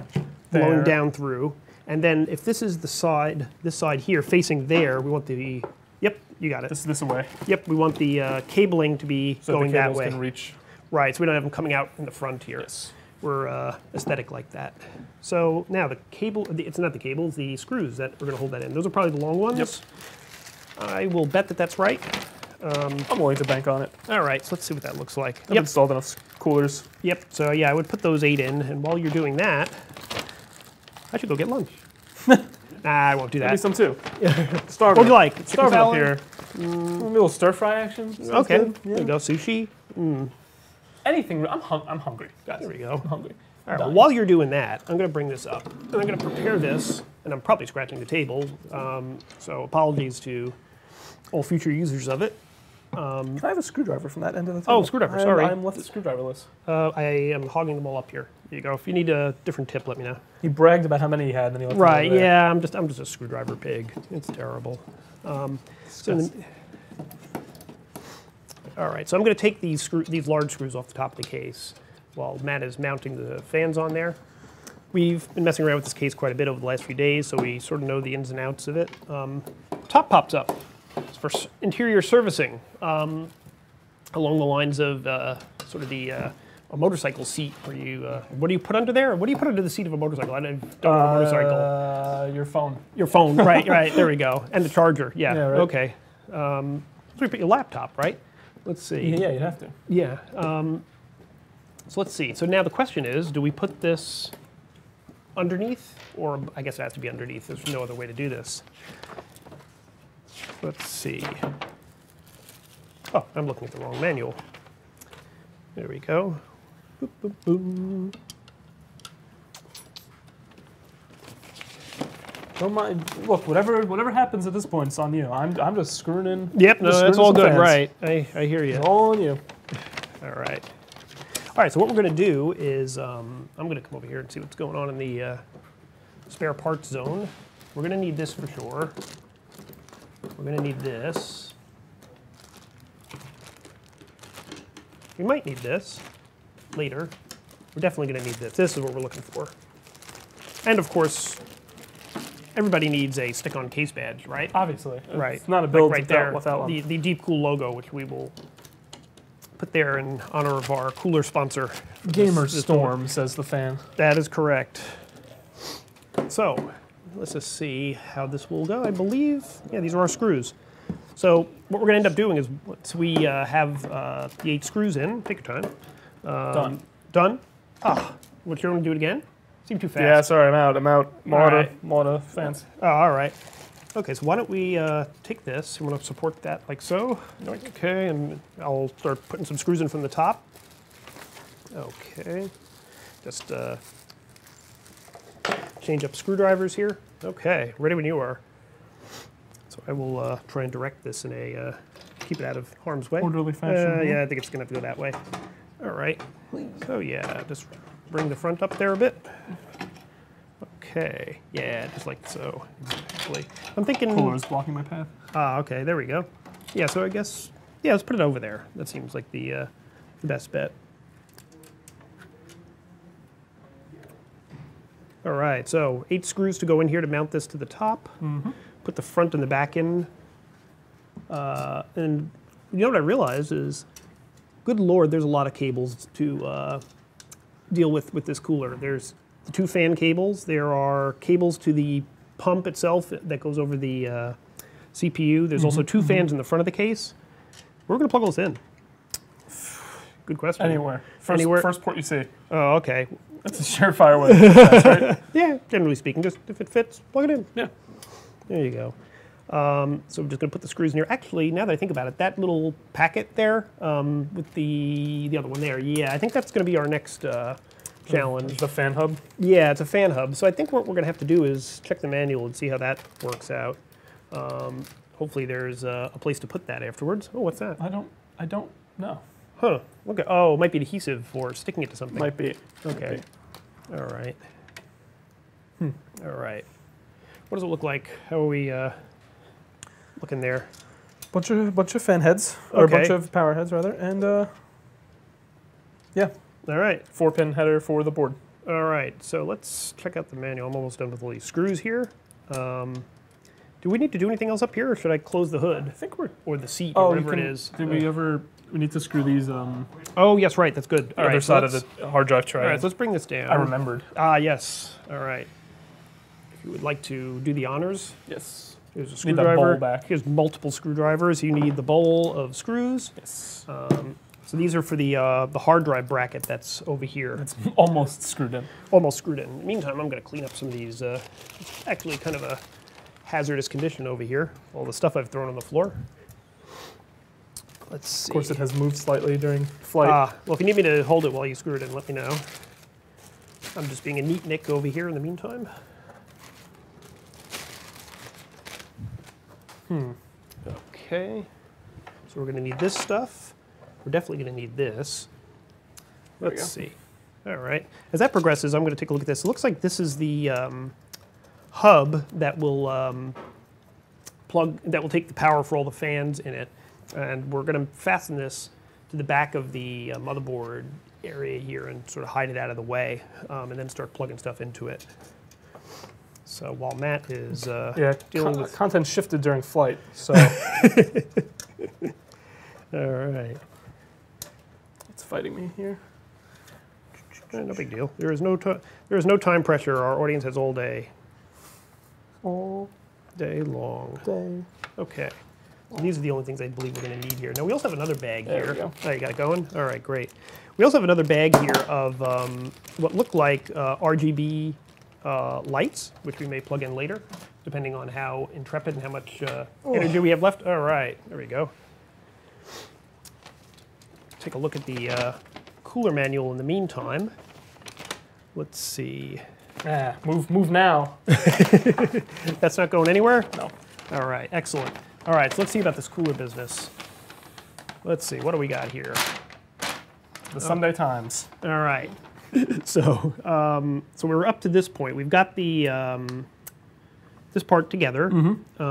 blowing down through, and then if this is the side, this side here facing there, we want the. Yep, you got it. This away. Yep, we want the cabling to be going that way. Can reach. Right. So we don't have them coming out in the front here. Yes. We're aesthetic like that. So now the cable, it's not the cables, the screws that are going to hold that in. Those are probably the long ones. Yep. I will bet that that's right. I'm willing to bank on it. All right, so let's see what that looks like. I've installed enough coolers. Yep, so yeah, I would put those 8 in, and while you're doing that, I should go get lunch. Nah, I won't do that. Maybe some too. Starving. What do you like? It's starving up here. A little stir fry action. Sounds okay, good. there you go, sushi. Anything, I'm hungry, guys. There we go. I'm hungry. All right, well, while you're doing that, I'm going to bring this up, and I'm going to prepare this, and I'm probably scratching the table, so apologies to all future users of it. Can I have a screwdriver from that end of the table? Oh, screwdriver, sorry. I'm left screwdriverless. I am hogging them all up here. Here you go. If you need a different tip, let me know. He bragged about how many he had, and then he left Right, them over there. yeah, I'm just a screwdriver pig. It's terrible. All right, so I'm going to take these large screws off the top of the case while Matt is mounting the fans on there. We've been messing around with this case quite a bit over the last few days, so we sort of know the ins and outs of it. Top pops up. It's for interior servicing, along the lines of sort of a motorcycle seat where you, what do you put under there? What do you put under the seat of a motorcycle? I don't know a motorcycle. Your phone. Your phone, right, there we go. And the charger, yeah, right. okay. So you put your laptop, right? Let's see. Yeah, you'd have to. Yeah. So let's see. So now the question is, do we put this underneath? Or I guess it has to be underneath. There's no other way to do this. Let's see. Oh, I'm looking at the wrong manual. There we go. Boop, boop, boom. Don't mind. Look, whatever happens at this point, it's on you. I'm just screwing in. Yep, no, that's all good, fans. right. I hear you. It's all on you. All right. All right, so what we're going to do is I'm going to come over here and see what's going on in the spare parts zone. We're going to need this for sure. We're going to need this. We might need this later. We're definitely going to need this. This is what we're looking for. And of course, everybody needs a stick-on case badge, right? Obviously. Right. It's not a build right there without one. The Deep Cool logo, which we will put there in honor of our cooler sponsor. Gamer Storm, says the fan. That is correct. So, let's just see how this will go. I believe, yeah, these are our screws. So, what we're going to end up doing is once we have the 8 screws in, take your time. Done. Done? Ah, what, you're going to do it again? Seemed too fast. Yeah, sorry, I'm out. Right. Lot of fans. Oh, all right. Okay, so why don't we take this, I'm going to support that like so. Okay, and I'll start putting some screws in from the top. Okay, just change up screwdrivers here. Okay, ready when you are. So I will try and direct this in a, keep it out of harm's way. Orderly fashion. Yeah, I think it's going to have to go that way. All right, so yeah, just bring the front up there a bit. Okay, yeah, just like so. Exactly. I'm thinking. Cooler is blocking my path. Ah, okay, there we go. Yeah, so I guess, yeah, let's put it over there. That seems like the best bet. All right, so 8 screws to go in here to mount this to the top. Mm-hmm. Put the front and the back in. And you know what I realized is, good Lord, there's a lot of cables to deal with this cooler. There's the 2 fan cables. There are cables to the pump itself that goes over the CPU. There's also 2 fans in the front of the case. We're going to plug all this in. Good question. Anywhere. First port you see. Oh, okay. That's a surefire way to do that, right? Yeah, generally speaking, just if it fits, plug it in. Yeah. There you go. So we're just going to put the screws in here. Actually, now that I think about it, that little packet there with the other one there, yeah, I think that's going to be our next challenge. The fan hub? Yeah, it's a fan hub. So I think what we're going to have to do is check the manual and see how that works out. Hopefully there's a place to put that afterwards. Oh, what's that? I don't know. Huh. Look at, oh, it might be adhesive for sticking it to something. Might be. Okay. All right. All right. What does it look like? How are we looking there? Bunch of fan heads, or a bunch of power heads rather, and yeah. All right. 4-pin header for the board. All right. So let's check out the manual. I'm almost done with all these screws here. Do we need to do anything else up here, or should I close the hood? I think we're. Or the seat, or whatever it is. Did we ever? We need to screw these. Oh yes, right. That's good. The other side of the hard drive tray. All right. So let's bring this down. I remembered. Ah yes. All right. If you would like to do the honors. Yes. Here's a Need screwdriver. that bowl back. Here's multiple screwdrivers. You need the bowl of screws. Yes. So these are for the hard drive bracket that's over here. It's almost screwed in. Almost screwed in. In the meantime, I'm going to clean up some of these. It's actually kind of a hazardous condition over here. All the stuff I've thrown on the floor. Let's see. Of course, it has moved slightly during flight. Well, if you need me to hold it while you screw it in, let me know. I'm just being a neat Nick over here in the meantime. Okay. So we're going to need this stuff. We're definitely going to need this. Let's see. All right. As that progresses, I'm going to take a look at this. It looks like this is the hub that will take the power for all the fans in it, and we're going to fasten this to the back of the motherboard area here and sort of hide it out of the way, and then start plugging stuff into it. So while Matt is dealing with content shifted during flight, so all right. it's fighting me here. No big deal. There is no time pressure. Our audience has all day. All day long. Okay. So these are the only things I believe we're going to need here. Now we also have another bag here. There we go. Oh, you got it going? All right, great. We also have another bag here of what look like RGB lights, which we may plug in later, depending on how intrepid and how much energy we have left. All right, there we go. Take a look at the cooler manual in the meantime. Let's see. Move now. That's not going anywhere? No. All right, excellent. All right, so let's see about this cooler business. Let's see, what do we got here? The Sunday Times. All right. So we're up to this point. We've got the this part together.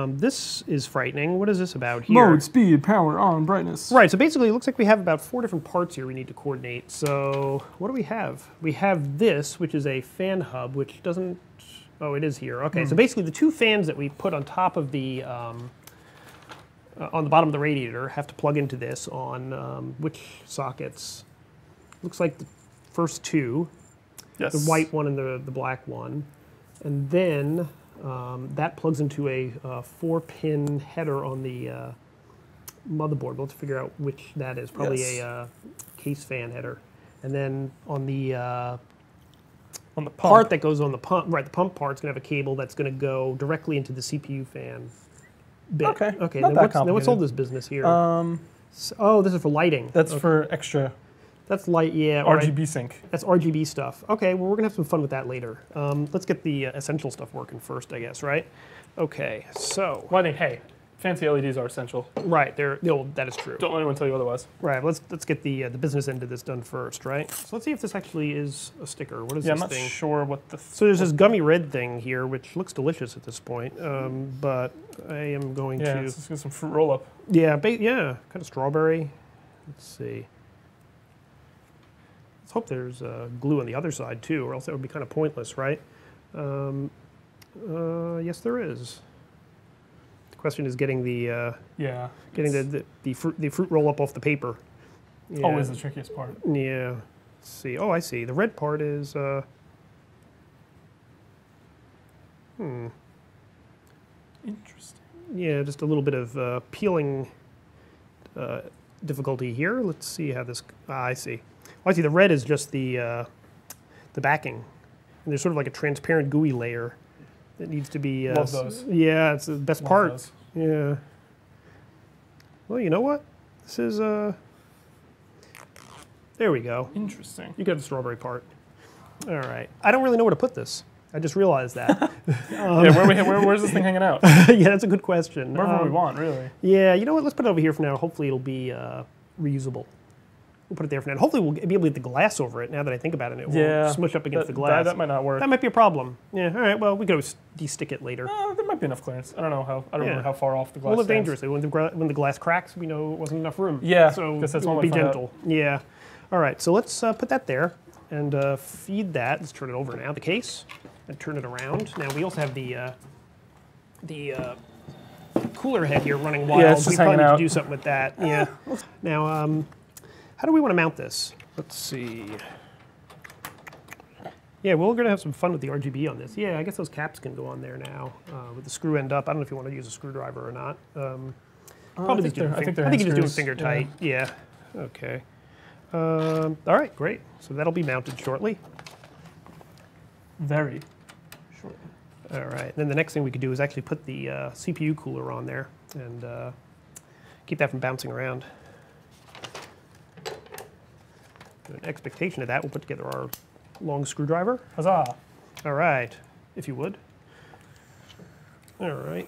This is frightening. What is this about here? Mode, speed, power, on, brightness. Right, so basically it looks like we have about 4 different parts here we need to coordinate. So what do we have? We have this, which is a fan hub, which doesn't, oh, it is here. Okay, so basically the 2 fans that we put on top of the, on the bottom of the radiator have to plug into this on which sockets? Looks like the first 2. Yes. The white one and the black one. And then that plugs into a 4-pin header on the motherboard. We'll have to figure out which that is. Probably a case fan header. And then on the part that goes on the pump, right, the pump part's going to have a cable that's going to go directly into the CPU fan bit. Okay, okay. Not Then what's all this business here? Um, oh, this is for lighting. That's for extra That's light, yeah. RGB right. sync. That's RGB stuff. Okay, well, we're going to have some fun with that later. Let's get the essential stuff working first, I guess, right? Okay, so. Well, I think, hey, fancy LEDs are essential. Right, that is true. Don't let anyone tell you otherwise. Right, let's get the business end of this done first, right? So let's see if this actually is a sticker. What is this thing? I'm not sure what the... So there's this gummy red thing here, which looks delicious at this point, but I am going to... Yeah, let's get some fruit roll-up. Yeah, kind of strawberry. Let's see. Let's hope there's glue on the other side too, or else that would be kind of pointless, right? Yes, there is. The question is getting the the fruit roll up off the paper. Yeah. Always the trickiest part. Yeah. Let's see. Oh, I see. The red part is. Interesting. Yeah, just a little bit of peeling difficulty here. Let's see how this. I see. Well, I see. The red is just the backing, and there's sort of like a transparent gooey layer that needs to be. Love those. Yeah, it's the best part. Those. Yeah. Well, you know what? This is. There we go. Interesting. You got the strawberry part. All right. I don't really know where to put this. I just realized that. Where's this thing hanging out? Yeah, that's a good question. Wherever we want, really. Yeah, you know what? Let's put it over here for now. Hopefully it'll be reusable. We'll put it there for now. Hopefully we'll be able to get the glass over it now that I think about it. It will smush up against the glass. That might not work. That might be a problem. Yeah, all right. Well, we can de-stick it later. There might be enough clearance. I don't know how. I don't remember how far off the glass We'll live stands. dangerously. When the glass cracks, we know it wasn't enough room. Yeah, so that's we'll be gentle. Out. Yeah. All right, so let's put that there and feed that. Let's turn it over now, the case, and turn it around. Now we also have the cooler head here running wild. Yeah, it's just we probably hanging need out. to do something with that. Yeah. Now, how do we want to mount this? Let's see. Yeah, we're going to have some fun with the RGB on this. Yeah, I guess those caps can go on there now with the screw end up. I don't know if you want to use a screwdriver or not. Probably just do it finger tight. Yeah. Okay. All right, great. So that'll be mounted shortly. Very shortly. All right. Then the next thing we could do is actually put the CPU cooler on there and keep that from bouncing around. In expectation of that, we'll put together our long screwdriver. Huzzah! All right, if you would. All right.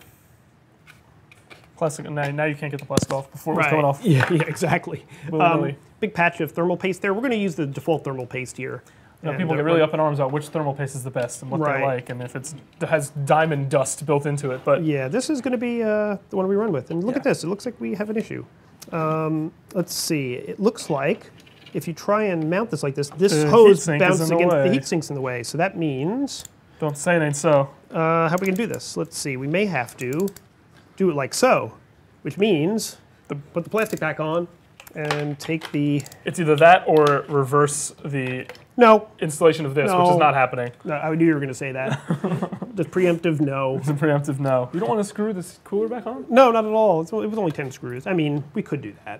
Plastic. Now you can't get the plastic off before it was coming off. Yeah, exactly. Big patch of thermal paste there. We're going to use the default thermal paste here. You know, people get really up in arms about which thermal paste is the best and what they like, and if it has diamond dust built into it. But yeah, this is going to be the one we run with. And look at this. It looks like we have an issue. Let's see. It looks like if you try and mount this like this, this hose bounces against the heat sink's in the way. So that means... Don't say it ain't so. How are we going to do this? Let's see. We may have to do it like so, which means put the plastic back on and take the... It's either that or reverse the installation of this, which is not happening. No, I knew you were going to say that. The preemptive no. It's a preemptive no. You don't want to screw this cooler back on? No, not at all. It was only 10 screws. I mean, we could do that.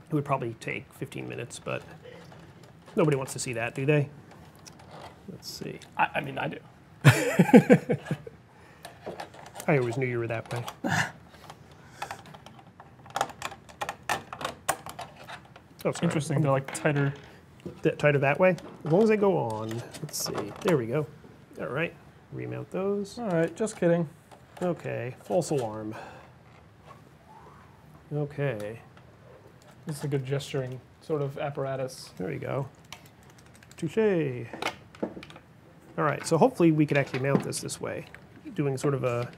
It would probably take 15 minutes, but nobody wants to see that, do they? Let's see. I mean, I do. I always knew you were that way. Oh, sorry. Interesting. They're like tighter. Tighter that way? As long as they go on. Let's see. There we go. All right. Remount those. All right, just kidding. Okay. False alarm. Okay. This is a good gesturing sort of apparatus. There you go. Touché. All right. So hopefully we could actually mount this way, doing sort of a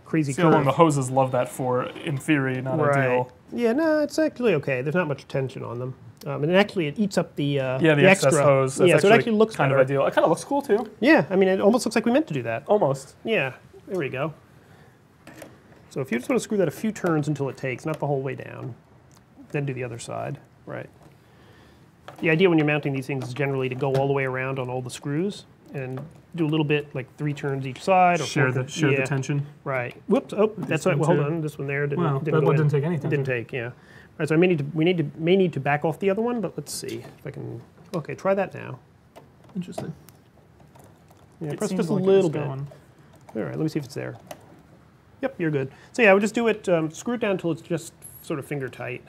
crazy See curve. how long the hoses love that for, in theory, not ideal. Yeah, no, it's actually okay. There's not much tension on them. And actually, it eats up the excess extra hose. That's yeah, so it actually looks kind better. of ideal. It kind of looks cool too. Yeah, I mean, it almost looks like we meant to do that. Almost. Yeah, there we go. So if you just want to screw that a few turns until it takes, not the whole way down, then do the other side. Right. The idea when you're mounting these things is generally to go all the way around on all the screws and do a little bit, like 3 turns each side. Or share the tension. Right. Whoops. Oh, that's right. Well, hold on. This one there didn't. Well, didn't that one didn't take any tension. Didn't take. Yeah. All right. So may need to back off the other one, but let's see if I can. Okay, try that now. Interesting. Yeah, It press seems just a like little it's bit. going. All right. Let me see if it's there. Yep, you're good. So yeah, I would just do it. Screw it down until it's just sort of finger tight.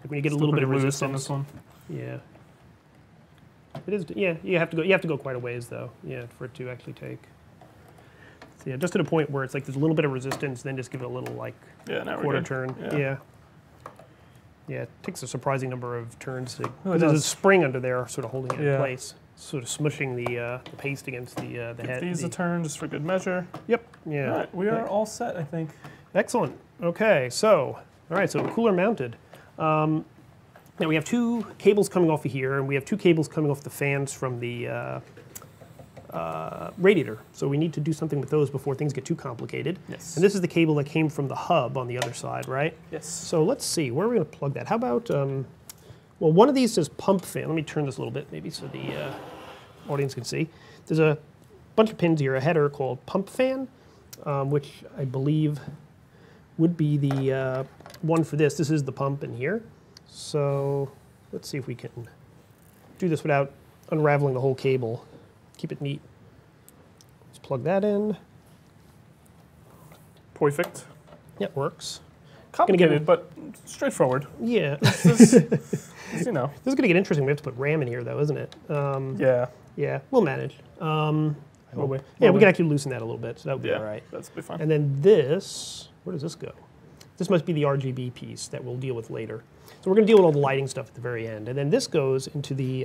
Like when you get a little bit of resistance on this one. Yeah. It is. Yeah, you have to go. You have to go quite a ways though. Yeah, for it to actually take. So yeah, just to the point where it's like there's a little bit of resistance, then just give it a little like quarter turn. Yeah. Yeah, it takes a surprising number of turns to. Really there's a does. spring under there, sort of holding it Yeah. in place, sort of smushing the paste against the Give head. these a turn just for good measure. Yep. Yeah. All right, we are all set, I think. Excellent. Okay, so all right, so cooler mounted. Now we have 2 cables coming off of here, and we have 2 cables coming off the fans from the radiator. So we need to do something with those before things get too complicated. Yes. And this is the cable that came from the hub on the other side, right? Yes. So let's see, where are we going to plug that? How about, well, one of these says pump fan. Let me turn this a little bit, maybe, so the audience can see. There's a bunch of pins here, a header called pump fan, which I believe would be the one for this. This is the pump in here. So let's see if we can do this without unraveling the whole cable. Keep it neat. Let's plug that in. Perfect. Yeah, it works. Complicated, but straightforward. Yeah. This, you know. This is going to get interesting. We have to put RAM in here, though, isn't it? Yeah. Yeah, we'll manage. Will we? Yeah, we can actually loosen that a little bit, so that would be all right. That's be fine. And then this, where does this go? This must be the RGB piece that we'll deal with later. So we're going to deal with all the lighting stuff at the very end. And then this goes into the,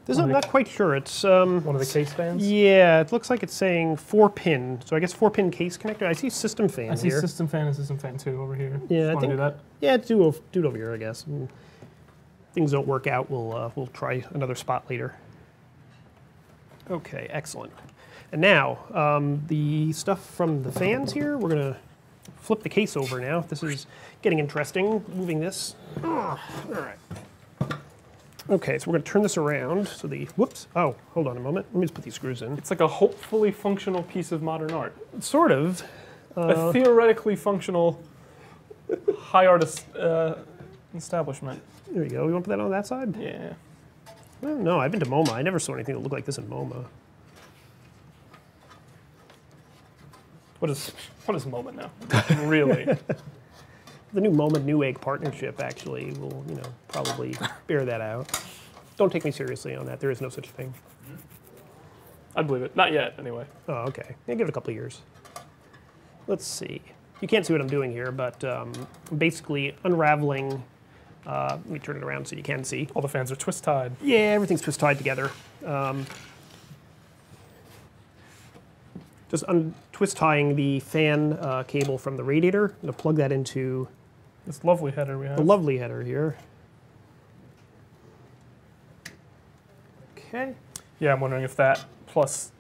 this I'm not quite sure. It's one of the case fans? Yeah, it looks like it's saying 4-pin. So I guess 4-pin case connector. I see system fan I see here. system fan and system fan 2 over here. Yeah, I Want to think do that? Yeah, do it over here, I guess. And things don't work out, we'll try another spot later. Okay, excellent. And now, the stuff from the fans here, we're going to flip the case over now. This is getting interesting, moving this. All right. Okay, so we're going to turn this around. So the, whoops, oh, hold on a moment. Let me just put these screws in. It's like a hopefully functional piece of modern art. Sort of. A theoretically functional high artist establishment. There you go. You want to put that on that side? Yeah. Well, no, I've been to MoMA. I never saw anything that looked like this in MoMA. What is moment now? Really? The new MoMA Newegg partnership actually will, probably bear that out. Don't take me seriously on that. There is no such thing. I believe it. Not yet, anyway. Oh, okay. Yeah, give it a couple of years. Let's see. You can't see what I'm doing here, but I'm basically unraveling. Let me turn it around so you can see. All the fans are twist tied. Yeah, everything's twist tied together. Just twist tying the fan cable from the radiator. I'm going to plug that into this lovely header we have. the lovely header here. Okay. Yeah, I'm wondering if that plus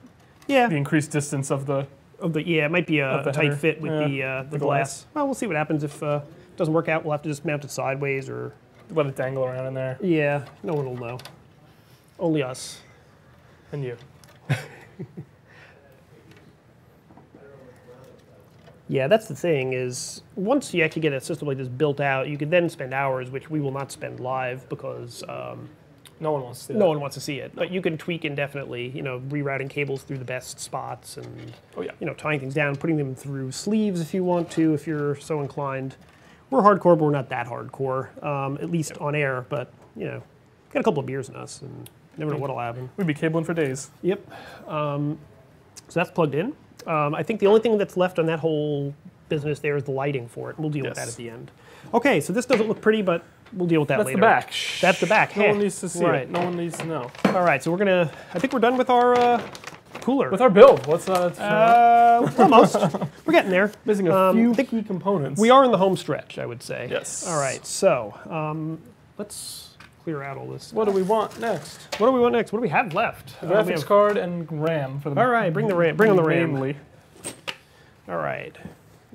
Yeah. the increased distance of the Yeah, it might be a tight header. fit with Yeah, the glass. Well, we'll see what happens if it doesn't work out. We'll have to just mount it sideways or. let it dangle around in there. Yeah, no one will know. Only us. And you. Yeah, that's the thing is once you actually get a system like this built out, you can then spend hours, which we will not spend live because No one wants to see that. No one wants to see it, but you can tweak indefinitely, you know, rerouting cables through the best spots and, you know, tying things down, putting them through sleeves if you want to, if you're so inclined. We're hardcore, but we're not that hardcore, at least on air, but, you know, got a couple of beers in us and never know what'll happen. We'd be cabling for days. Yep. So that's plugged in. I think the only thing that's left on that whole business there is the lighting for it. We'll deal with that at the end. Okay, so this doesn't look pretty, but we'll deal with that later. That's the back. That's the back. No one needs to see it. No one needs to know. All right, so we're gonna. I think we're done with our cooler. With our build. What's almost. We're getting there. Missing a few key components. We are in the home stretch, I would say. Yes. All right, so let's clear out all this. What do we want next? What do we want next? What do we have left? A graphics card and RAM for the. All right, bring the RAM. Bring on the RAM. Mainly. All right.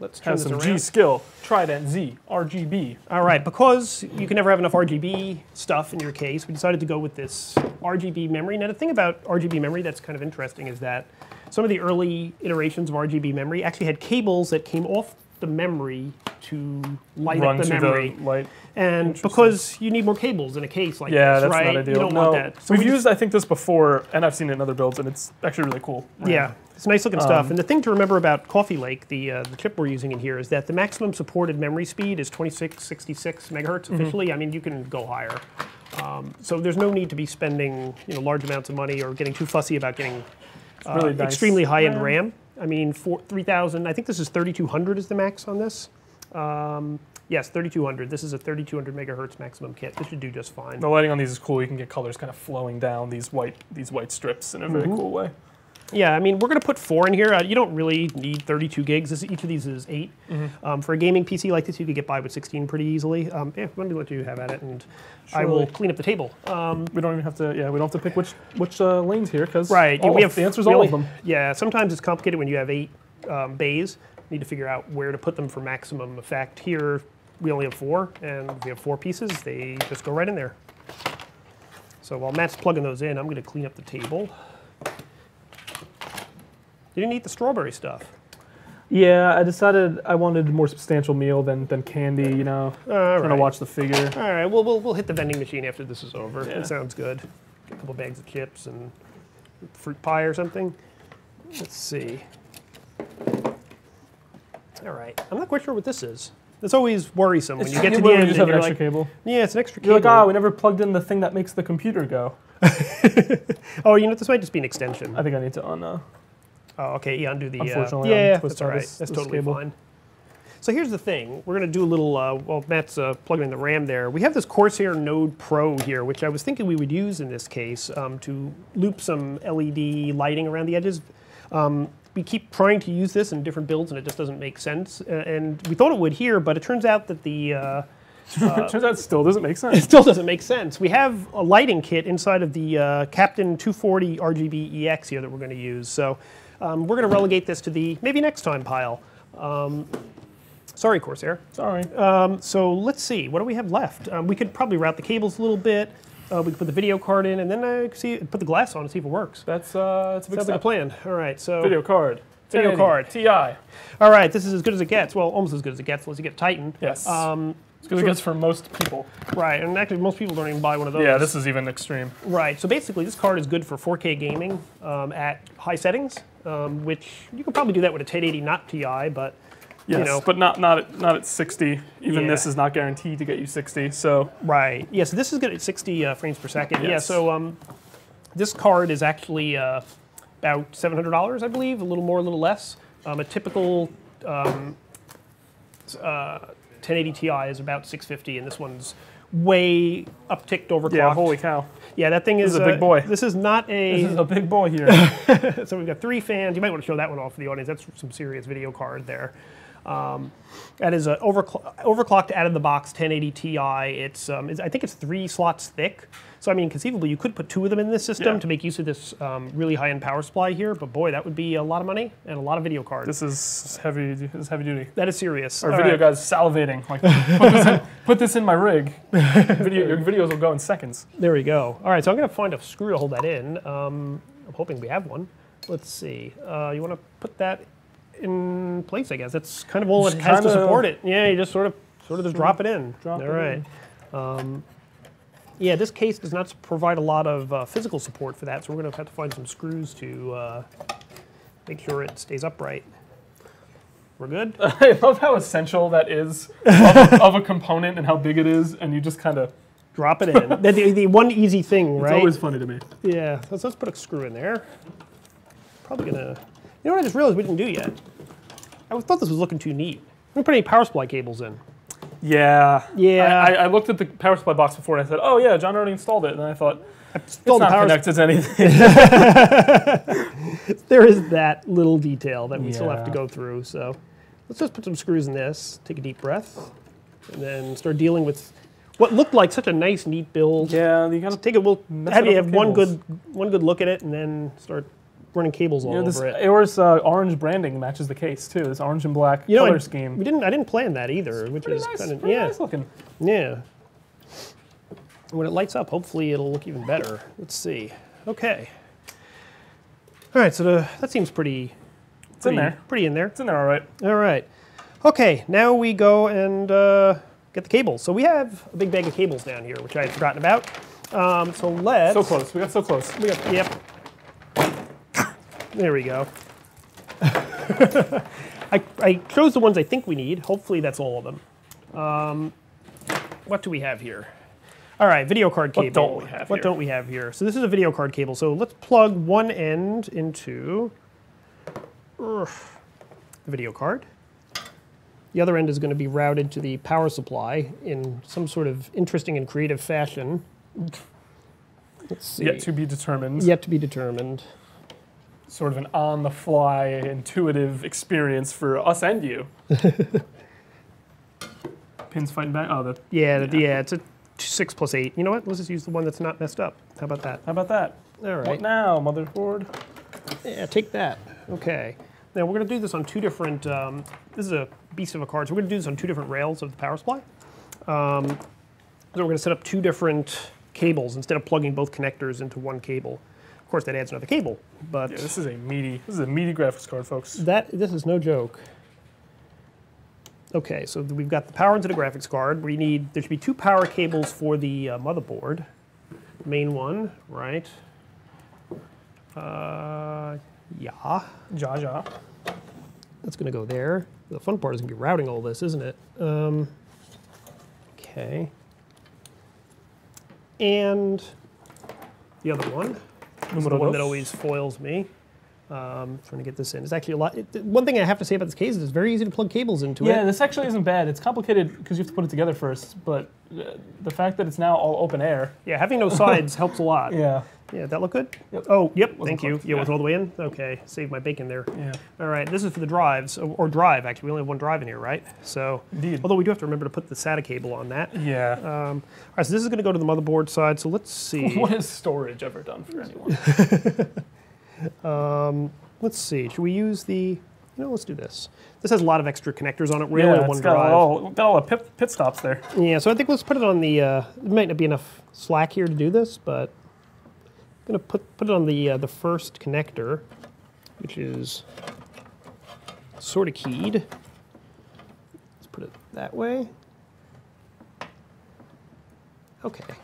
Let's turn Has this some around. G-Skill, Trident Z, RGB. All right, because you can never have enough RGB stuff in your case, we decided to go with this RGB memory. Now, the thing about RGB memory that's kind of interesting is that some of the early iterations of RGB memory actually had cables that came off the memory to light up the memory. And because you need more cables in a case like this, that's right? not ideal. You don't want that. So we've used, I think, this before, and I've seen it in other builds, and it's actually really cool. Right? Yeah, it's nice looking stuff. And the thing to remember about Coffee Lake, the chip we're using in here, is that the maximum supported memory speed is 2666 megahertz officially. I mean, you can go higher. So there's no need to be spending large amounts of money or getting too fussy about getting really nice. Extremely high-end RAM. I mean, 3000. I think this is 3200 is the max on this. Yes, 3200. This is a 3200 megahertz maximum kit. This should do just fine. The lighting on these is cool. You can get colors kind of flowing down these white strips in a very cool way. Yeah, I mean, we're going to put 4 in here. You don't really need 32 gigs. Each of these is 8. For a gaming PC like this, you could get by with 16 pretty easily. Let me let you have at it, and I will clean up the table. We don't even have to. Yeah, we don't have to pick which lanes here because we have the answer's all of them. Yeah, sometimes it's complicated when you have 8 bays. You need to figure out where to put them for maximum effect. Here, we only have 4, and if we have 4 pieces, they just go right in there. So while Matt's plugging those in, I'm going to clean up the table. You didn't eat the strawberry stuff. Yeah, I decided I wanted a more substantial meal than candy, you know. Trying to watch the figure. All right, we'll hit the vending machine after this is over. Yeah. That sounds good. Get a couple bags of chips and fruit pie or something. Let's see. All right, I'm not quite sure what this is. It's always worrisome when you get to the end. You just have an extra cable. Yeah, it's an extra cable. You're like, we never plugged in the thing that makes the computer go. Oh, this might just be an extension. I think I need to Oh, okay. Yeah, undo the. Unfortunately, that's all right. That's totally fine. So here's the thing. We're going to do a little. Well, Matt's plugging in the RAM there. We have this Corsair Node Pro here, which I was thinking we would use in this case to loop some LED lighting around the edges. We keep trying to use this in different builds, and it just doesn't make sense. And we thought it would here, but it turns out that the it turns out it still doesn't make sense. It still doesn't make sense. We have a lighting kit inside of the Captain 240 RGB EX here that we're going to use. So we're going to relegate this to the maybe next time pile. Sorry, Corsair. Sorry. So let's see. What do we have left? We could probably route the cables a little bit. We could put the video card in, and then put the glass on and see if it works. That's a big Sounds like a plan. All right, so video card. Video card. TI. All right, this is as good as it gets. Well, almost as good as it gets, unless you get Titan. Yes. As good as it gets for most people. Right, and actually most people don't even buy one of those. Yeah, this is even extreme. Right, so basically this card is good for 4K gaming at high settings, which you could probably do that with a 1080 not Ti, but yes, but not at 60. Even this is not guaranteed to get you 60. So right, yeah. So this is good at 60 frames per second. Yes. Yeah. So this card is actually about $700, I believe, a little more, a little less. A typical 1080 Ti is about $650, and this one's way upticked, overclocked. Yeah, holy cow. Yeah, that thing is a big boy. This is not a. This is a big boy here. So we've got 3 fans. You might want to show that one off for the audience. That's some serious video card there. That is an overclocked out of the box 1080 Ti. It's I think it's 3 slots thick. So I mean, conceivably, you could put 2 of them in this system to make use of this really high-end power supply here. But boy, that would be a lot of money and a lot of video cards. This is heavy. This is heavy duty. That is serious. Our video guy's salivating. Like, put this in my rig. Your videos will go in seconds. There we go. All right, so I'm going to find a screw to hold that in. I'm hoping we have one. Let's see. You want to put that in place, I guess. That's kind of all it has to support it. Yeah, you just sort of just drop it in. Drop all it right. in. Yeah, this case does not provide a lot of physical support for that, so we're going to have to find some screws to make sure it stays upright. We're good? I love how essential that is of a component and how big it is, and you just kind of drop it in. the one easy thing, right? It's always funny to me. Yeah, let's put a screw in there. Probably gonna, you know what I just realized we didn't do yet? I thought this was looking too neat. We didn't put any power supply cables in. Yeah. Yeah. I looked at the power supply box before and I said, oh yeah, John already installed it. And I thought, it's not connected to anything. There is that little detail that we still have to go through. So let's just put some screws in this, take a deep breath, and then start dealing with what looked like such a nice, neat build. Yeah, you gotta take it. We'll have you have one good look at it, and then start running cables all over it. Aor's orange branding matches the case too. This orange and black color scheme. I didn't plan that either, which is nice, kind of nice looking. Yeah. When it lights up, hopefully it'll look even better. Let's see. Okay. All right. So that seems pretty. It's in there. Pretty in there. It's in there, all right. All right. Okay. Now we go and get the cables. So we have a big bag of cables down here, which I had forgotten about. So let's. So close. We got so close. Yep. There we go. I chose the ones I think we need. Hopefully that's all of them. What do we have here? All right, video card cable. What don't we have here? So this is a video card cable. So let's plug one end into the video card. The other end is going to be routed to the power supply in some sort of interesting and creative fashion. Let's see. Yet to be determined. Yet to be determined. Sort of an on-the-fly, intuitive experience for us and you. Pins fighting back. Oh, yeah, it's a 6 plus 8. You know what? Let's just use the one that's not messed up. How about that? How about that? All right. What now, motherboard? Yeah, take that. Okay. Now we're going to do this on two different. This is a beast of a card. So we're going to do this on two different rails of the power supply. So we're going to set up two different cables instead of plugging both connectors into one cable. Of course, that adds another cable, but yeah, this is a meaty graphics card, folks. This is no joke. Okay, so we've got the power into the graphics card. There should be two power cables for the motherboard. Main one, right? Yeah. Ja. That's going to go there. The fun part is going to be routing all this, isn't it? Okay. And the other one. This is the one that always foils me. Trying to get this in. It's actually a lot. One thing I have to say about this case is it's very easy to plug cables into it. Yeah, this actually isn't bad. It's complicated because you have to put it together first, but the fact that it's now all open air. Yeah, having no sides helps a lot. Yeah. Yeah, that look good? Yep. Oh, yep, thank you. Yeah, it wasn't all the way in? Okay, saved my bacon there. Yeah. All right, this is for the drives, or drive, actually. We only have one drive in here, right? So, indeed. Although we do have to remember to put the SATA cable on that. Yeah. All right, so this is going to go to the motherboard side, so let's see. What has storage ever done for anyone? Let's see, should we use let's do this. This has a lot of extra connectors on it. We only have one drive. Got all the pit stops there. Yeah, so I think let's put it on the, it might not be enough slack here to do this, but I'm going to put it on the first connector, which is sort of keyed. Let's put it that way. Okay.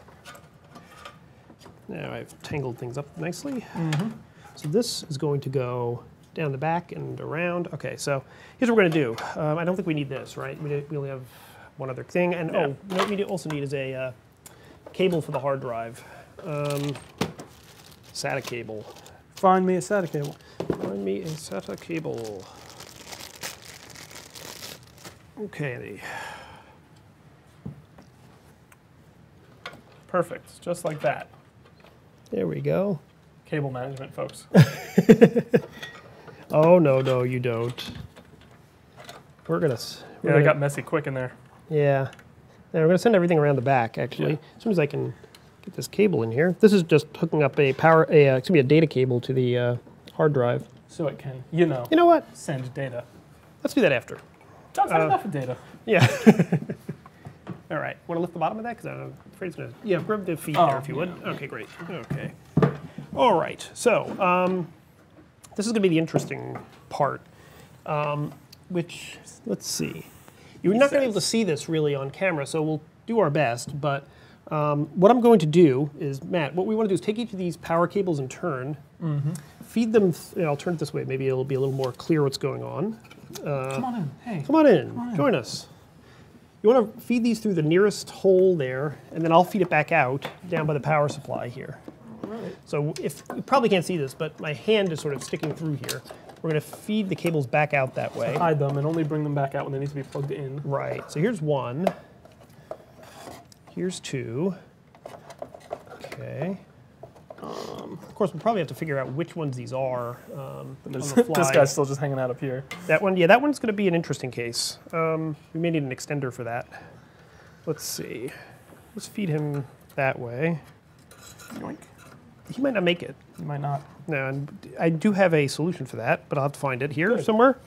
Now I've tangled things up nicely. Mm-hmm. So this is going to go down the back and around. Okay, so here's what we're going to do. I don't think we need this, right? We only have one other thing. And you know what we also need is a cable for the hard drive. SATA cable. Find me a SATA cable. Find me a SATA cable. Okay. Perfect, just like that. There we go. Cable management, folks. Oh, no, you don't. I got messy quick in there. Yeah. Now we're going to send everything around the back, actually. Yeah. As soon as I can get this cable in here. This is just hooking up a data cable to the hard drive. So it can, you know what? Send data. Let's do that after. John's had enough of data. Yeah. All right. Want to lift the bottom of that? Because I'm afraid it's going to... Yeah, grab the feet there if you would. Yeah. Okay, great. Okay. All right. So this is going to be the interesting part, which, let's see. You're not going to be able to see this really on camera, so we'll do our best. But What I'm going to do is, Matt, what we want to do is take each of these power cables in turn, feed them, I'll turn it this way, maybe it'll be a little more clear what's going on. Come on in, hey. Come on in, join us. You want to feed these through the nearest hole there, and then I'll feed it back out down by the power supply here. Right. So if you probably can't see this, but my hand is sort of sticking through here. We're going to feed the cables back out that way. So hide them and only bring them back out when they need to be plugged in. Right. So here's one. Here's two. Okay. Of course, we'll probably have to figure out which ones these are. This guy's still just hanging out up here. That one, yeah, that one's going to be an interesting case. We may need an extender for that. Let's see. Let's feed him that way. Yoink. He might not make it. He might not. No, and I do have a solution for that, but I'll have to find it here somewhere.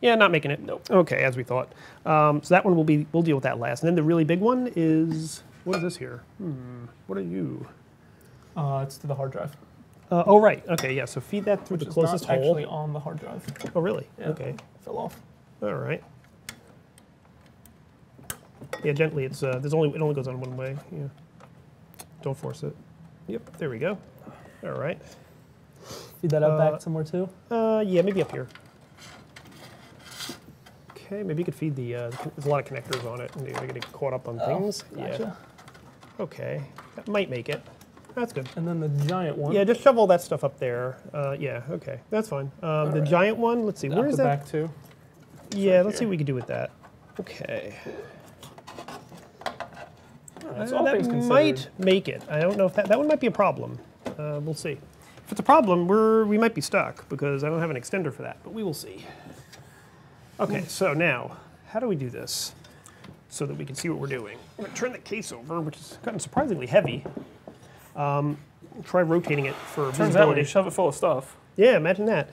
Yeah, not making it. Nope. Okay, as we thought. So that one we'll deal with that last. And then the really big one is, what is this here? What are you? It's to the hard drive. Oh, right. Okay, yeah. So feed that through the closest hole. Actually on the hard drive. Oh, really? Yeah, okay. Fell off. All right. Yeah, gently. It only goes on one way. Yeah. Don't force it. Yep. There we go. All right. Feed that out back somewhere too. Yeah, maybe up here. Okay. Maybe you could feed the. There's a lot of connectors on it, and you're getting caught up on things. Gotcha. Yeah. Okay. That might make it. That's good. And then the giant one. Yeah, just shove all that stuff up there. Yeah, okay, that's fine. The giant one, let's see, where is that? Back too. Yeah, let's see what we can do with that. Okay. Right, so all that might make it. I don't know if that one might be a problem. We'll see. If it's a problem, we might be stuck because I don't have an extender for that, but we will see. Okay, so now, how do we do this so that we can see what we're doing? I'm going to turn the case over, which has gotten surprisingly heavy. Try rotating it for visibility. Turns out when you shove it full of stuff. Yeah, imagine that.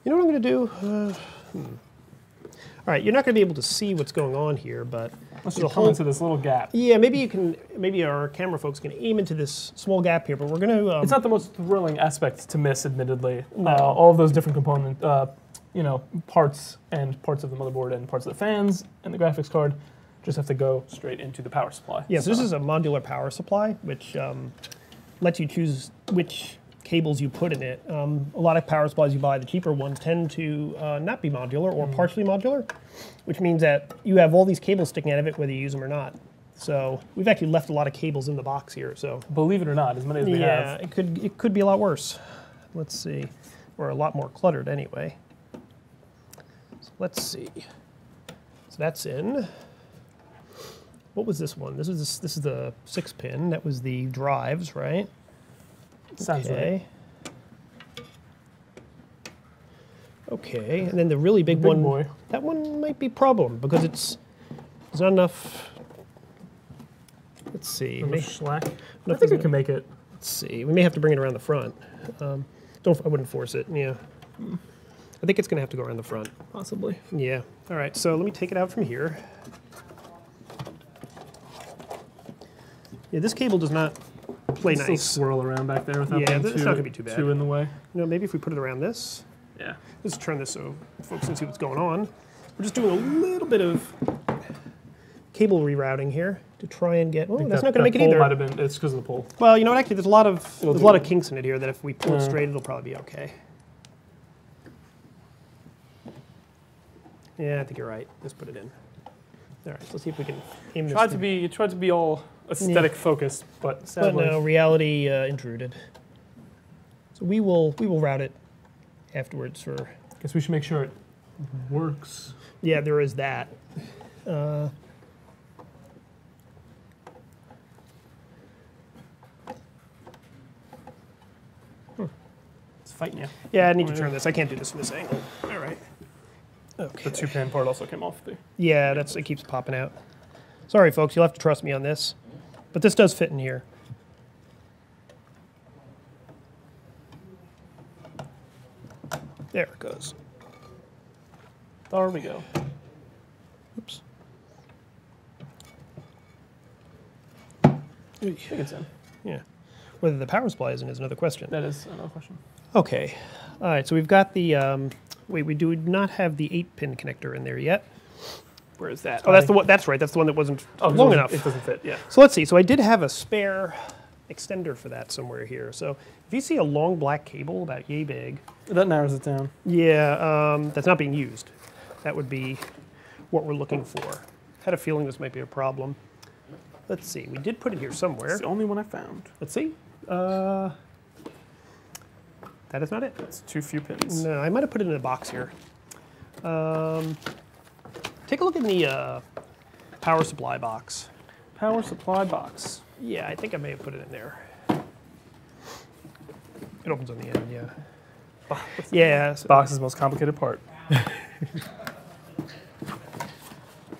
You know what I'm going to do? All right, you're not going to be able to see what's going on here, but Let's just come into this little gap. Yeah, maybe our camera folks can aim into this small gap here, but we're going to. It's not the most thrilling aspect to miss, admittedly. No. All of those different component, parts of the motherboard and parts of the fans and the graphics card just have to go straight into the power supply. Yeah, so this is a modular power supply, which lets you choose which cables you put in it. A lot of power supplies you buy, the cheaper ones, tend to not be modular or partially modular, which means that you have all these cables sticking out of it whether you use them or not. So we've actually left a lot of cables in the box here. So believe it or not, as many as we have. Yeah, it could be a lot worse. Let's see, or a lot more cluttered anyway. So let's see. So that's in. What was this one? This is the 6-pin. That was the drives, right? Sounds right. Okay, and then the really big one. Boy. That one might be a problem because there's not enough. Let's see. Slack. I think we can make it. Let's see. We may have to bring it around the front. I wouldn't force it. Yeah. I think it's going to have to go around the front. Possibly. Yeah. All right. So let me take it out from here. Yeah, this cable does not play nice. Still swirl around back there without being it's not going to be too bad. Too in the way. Maybe if we put it around this. Yeah. Let's turn this so folks can see what's going on. We're just doing a little bit of cable rerouting here to try and get. Oh, that's not going to make it either. Might have been. It's because of the pole. Well, you know what? Actually, there's a lot of kinks in it here that if we pull it straight, it'll probably be okay. Yeah, I think you're right. Let's put it in. All right. So let's see if we can aim this. You tried to be all aesthetic focused, but sadly, no, reality intruded. So we will route it afterwards for. Guess we should make sure it works. Yeah, there is that. It's fighting you. Yeah, I need to turn this. I can't do this from this angle. All right. Okay. The 2-pin part also came off the. Yeah, it keeps popping out. Sorry, folks. You'll have to trust me on this, but this does fit in here. There it goes. There we go. Oops. I think it's in. Yeah. Whether the power supply is in is another question. That is another question. Okay. All right, so we've got the, we do not have the 8-pin connector in there yet. Where is that? Oh, that's the one. That's right. That's the one that wasn't long enough. It doesn't fit. Yeah. So let's see. So I did have a spare extender for that somewhere here. So if you see a long black cable about yay big, That narrows it down. yeah, that's not being used. That would be what we're looking for. Had a feeling this might be a problem. Let's see. We did put it here somewhere. It's the only one I found. Let's see. That is not it. It's too few pins. No, I might have put it in a box here. Take a look in the power supply box. Power supply box. Yeah, I think I may have put it in there. It opens on the end, yeah. Yeah. So Box is the most complicated part. let's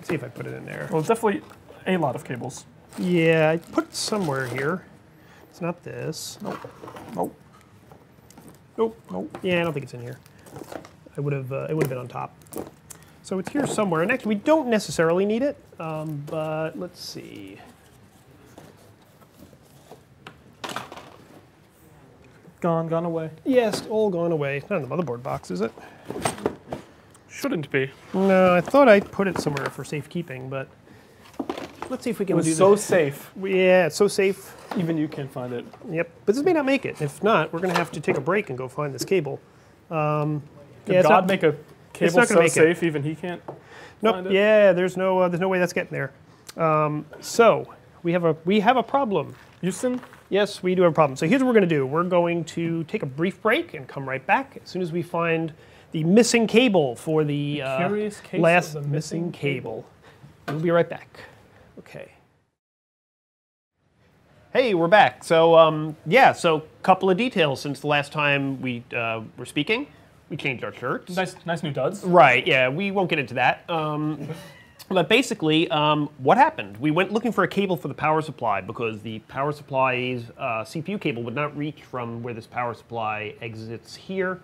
see if I put it in there. Well, it's definitely a lot of cables. Yeah, I put it somewhere here. It's not this. Nope. Nope. Nope. Nope. Yeah, I don't think it's in here. It would have been on top. So it's here somewhere. And actually, we don't necessarily need it, but let's see. Gone away. Yes, all gone away. Not in the motherboard box, is it? Shouldn't be. No, I thought I put it somewhere for safekeeping, but let's see if we can It do was so this. safe. Yeah, it's so safe. Even you can't find it. Yep. But this may not make it. If not, we're going to have to take a break and go find this cable. Did it's God not- make a it's cable not gonna so make it. safe even he can't Nope. find it? Yeah, there's no way that's getting there. So we have a problem. Houston? Yes, we do have a problem. So here's what we're going to do. We're going to take a brief break and come right back as soon as we find the missing cable for the Curious case last of the missing missing cable. We'll be right back. Okay. Hey, we're back. So yeah, so couple of details since the last time we were speaking. We changed our shirts. Nice new duds. Right, yeah, we won't get into that. But basically, what happened? We went looking for a cable for the power supply because the power supply's CPU cable would not reach from where this power supply exits here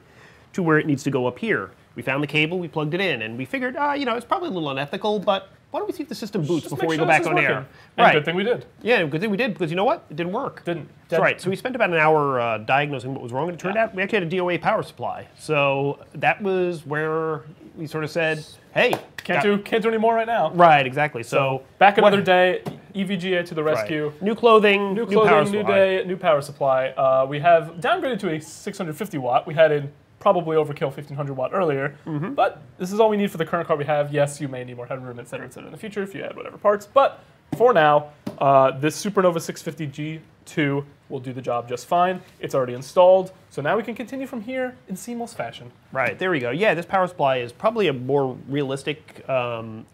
to where it needs to go up here. We found the cable, we plugged it in, and we figured, you know, it's probably a little unethical, but why don't we see if the system boots Just before make we sure go back this is on air? working. And good thing we did. Yeah, good thing we did, because you know what? It didn't work. Didn't. That's right. So we spent about an hour diagnosing what was wrong, and it turned out we actually had a DOA power supply. So that was where we sort of said, hey. Can't do any more right now. Right, exactly. So back another day, EVGA to the rescue. Right. New clothing, New power clothing, supply. new day, new power supply. We have downgraded to a 650 watt. We had a probably overkill 1500 watt earlier, but this is all we need for the current card we have. Yes, you may need more headroom, et cetera, in the future if you add whatever parts, but for now, this Supernova 650G2 will do the job just fine. It's already installed, so now we can continue from here in seamless fashion. Right, there we go. Yeah, this power supply is probably a more realistic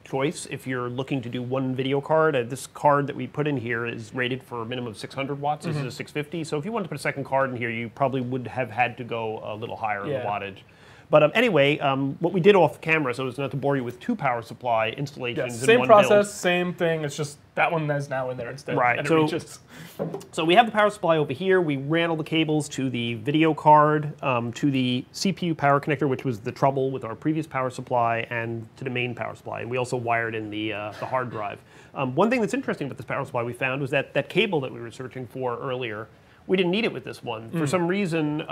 choice if you're looking to do one video card. This card that we put in here is rated for a minimum of 600 watts. This is a 650, so if you wanted to put a second card in here, you probably would have had to go a little higher in the wattage. But anyway, what we did off camera, so as not to bore you with two power supply installations in Same one process, build. Same thing. It's just that one is now in there instead. Right, And so- it reaches. So we have the power supply over here. We ran all the cables to the video card, to the CPU power connector, which was the trouble with our previous power supply, and to the main power supply. And we also wired in the hard drive. One thing that's interesting about this power supply we found was that that cable that we were searching for earlier, we didn't need it with this one. For some reason,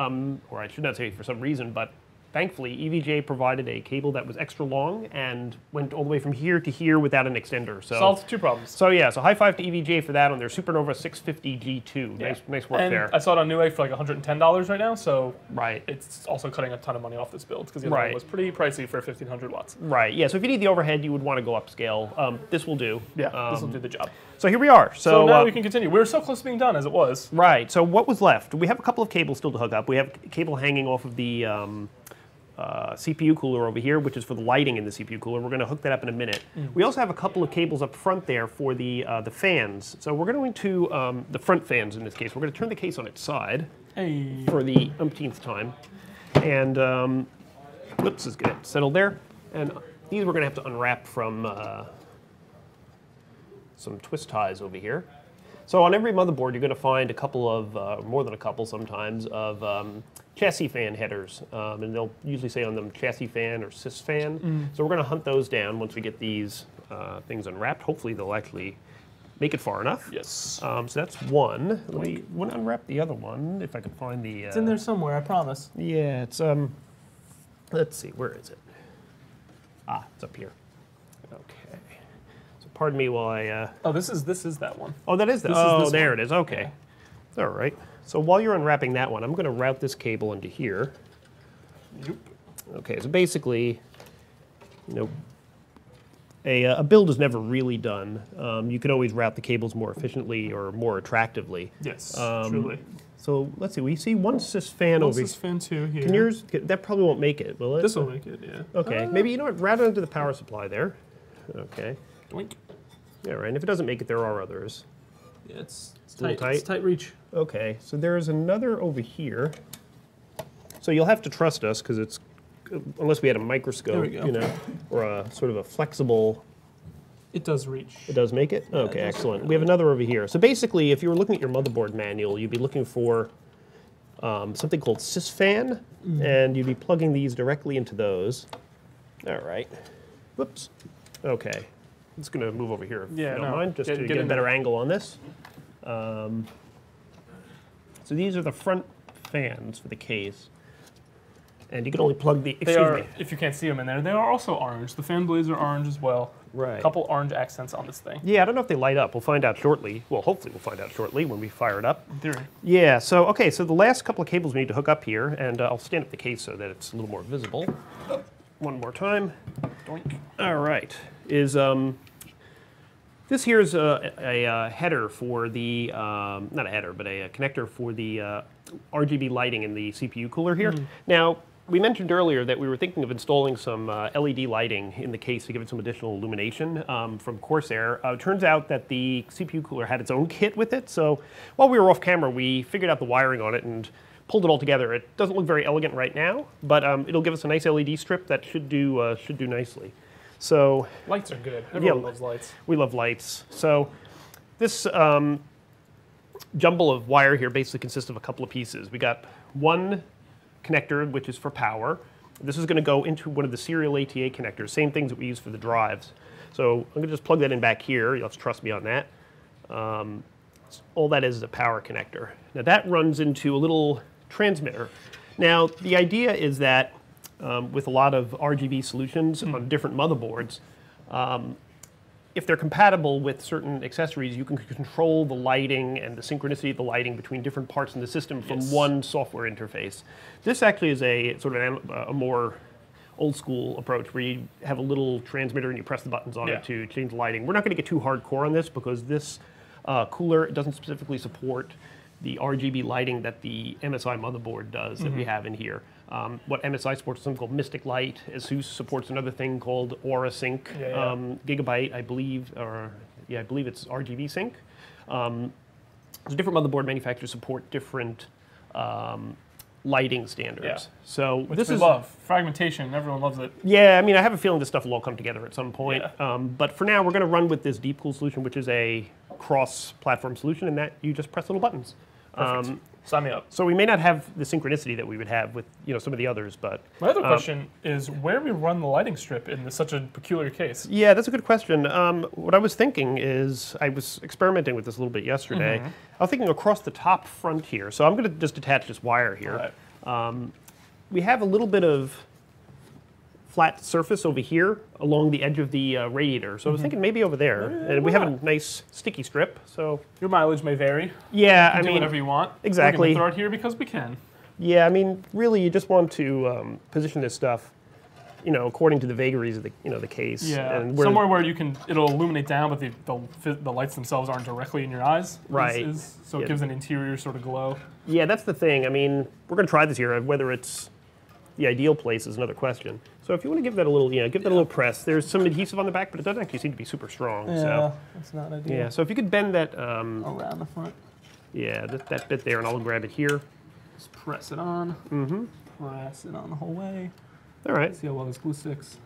or I should not say for some reason, but thankfully, EVGA provided a cable that was extra long and went all the way from here to here without an extender. So Solved two problems. So yeah, so high five to EVGA for that on their Supernova 650G2. Yeah. Nice work And there. I saw it on Newegg for like $110 right now, so Right. it's also cutting a ton of money off this build because the other Right. one was pretty pricey for 1500 watts. Right, yeah, so if you need the overhead, you would want to go upscale. This will do. Yeah, this will do the job. So here we are. So now we can continue. We were so close to being done as it was. Right, so what was left? We have a couple of cables still to hook up. We have a cable hanging off of the CPU cooler over here, which is for the lighting in the CPU cooler. We're going to hook that up in a minute. We also have a couple of cables up front there for the fans. So we're going to, the front fans in this case, we're going to turn the case on its side for the umpteenth time. And, whoops, is good. Settled there. And these we're going to have to unwrap from some twist ties over here. So on every motherboard, you're going to find a couple of, more than a couple sometimes, of chassis fan headers. And they'll usually say on them chassis fan or sys fan. So we're going to hunt those down once we get these things unwrapped. Hopefully they'll actually make it far enough. Yes. So that's one. Let me unwrap the other one, if I can find the... It's in there somewhere, I promise. Yeah, it's, let's see, where is it? Ah, it's up here. Okay. pardon me while I... Oh, this is that one. Oh, that is the... This is Oh, this there one. it is. Okay. All right. So while you're unwrapping that one, I'm going to route this cable into here. Yep. Okay, so basically, you know, a build is never really done. You can always route the cables more efficiently or more attractively. Yes, truly. So let's see, we see one sys fan over here. Sys fan 2 here. Can yours, that probably won't make it, will it? This will make it, yeah. Okay, maybe, you know what, route it into the power supply there. Okay. Doink. All right, and if it doesn't make it, there are others. Yeah, it's a little tight. tight. It's tight reach. Okay, so there's another over here. So you'll have to trust us, because it's, unless we had a microscope, There we go. you know, or a sort of a flexible... It does reach. It does make it? Okay, it does. excellent. We have another over here. So basically, if you were looking at your motherboard manual, you'd be looking for something called sysfan, and you'd be plugging these directly into those. All right. Whoops. Okay. I'm just going to move over here if you don't mind, just to get a better angle on this. So these are the front fans for the case. And you can only plug the, excuse me. If you can't see them in there, they are also orange. The fan blades are orange as well. Right. A couple orange accents on this thing. Yeah, I don't know if they light up. We'll find out shortly. Well, hopefully we'll find out shortly when we fire it up. In theory. Yeah, so, okay, so the last couple of cables we need to hook up here, and I'll stand up the case so that it's a little more visible. One more time. Doink. All right. Is, this here is a header for the, not a header, but a connector for the RGB lighting in the CPU cooler here. Now, we mentioned earlier that we were thinking of installing some LED lighting in the case to give it some additional illumination from Corsair. It turns out that the CPU cooler had its own kit with it, so while we were off camera, we figured out the wiring on it and pulled it all together. It doesn't look very elegant right now, but it'll give us a nice LED strip that should do nicely. So lights are good. Everyone loves lights. We love lights. So this jumble of wire here basically consists of a couple of pieces. We got one connector, which is for power. This is going to go into one of the serial ATA connectors, same things that we use for the drives. So I'm going to just plug that in back here. You'll have to trust me on that. All that is a power connector. Now that runs into a little transmitter. Now the idea is that with a lot of RGB solutions on different motherboards, if they're compatible with certain accessories, you can control the lighting and the synchronicity of the lighting between different parts in the system from one software interface. This actually is a sort of a more old school approach where you have a little transmitter and you press the buttons on it to change the lighting. We're not going to get too hardcore on this because this cooler doesn't specifically support the RGB lighting that the MSI motherboard does that we have in here. What MSI supports is something called Mystic Light. ASUS supports another thing called Aura Sync. Gigabyte, I believe, I believe it's RGB Sync. So different motherboard manufacturers support different lighting standards. Yeah. So Which this we is love. Fragmentation, everyone loves it. Yeah, I mean, I have a feeling this stuff will all come together at some point. Yeah. But for now, we're going to run with this Deep Cool solution, which is a cross-platform solution, and that you just press little buttons. Sign me up. So we may not have the synchronicity that we would have with some of the others, but My other question is where we run the lighting strip in such a peculiar case. yeah, that's a good question. What I was thinking is I was experimenting with this a little bit yesterday. I was thinking across the top front here. So I'm going to just attach this wire here. Right. We have a little bit of flat surface over here along the edge of the radiator. So I was thinking maybe over there. And we have a nice sticky strip. So Your mileage may vary. yeah, I Do mean, whatever you want. exactly. We're gonna throw it here because we can. yeah, I mean, really, you just want to position this stuff, according to the vagaries of the case. Yeah. And Somewhere where it'll illuminate down, but the lights themselves aren't directly in your eyes. Right. So it gives an interior sort of glow. Yeah, that's the thing. I mean, we're going to try this here. Whether it's the ideal place is another question. So if you want to give that a little, give that a little press. There's some adhesive on the back, but it doesn't actually seem to be super strong. So that's not ideal. yeah. So if you could bend that, Around the front. yeah, that bit there, and I'll grab it here. Just press it on. Press it on the whole way. All right. See how well this glue sticks.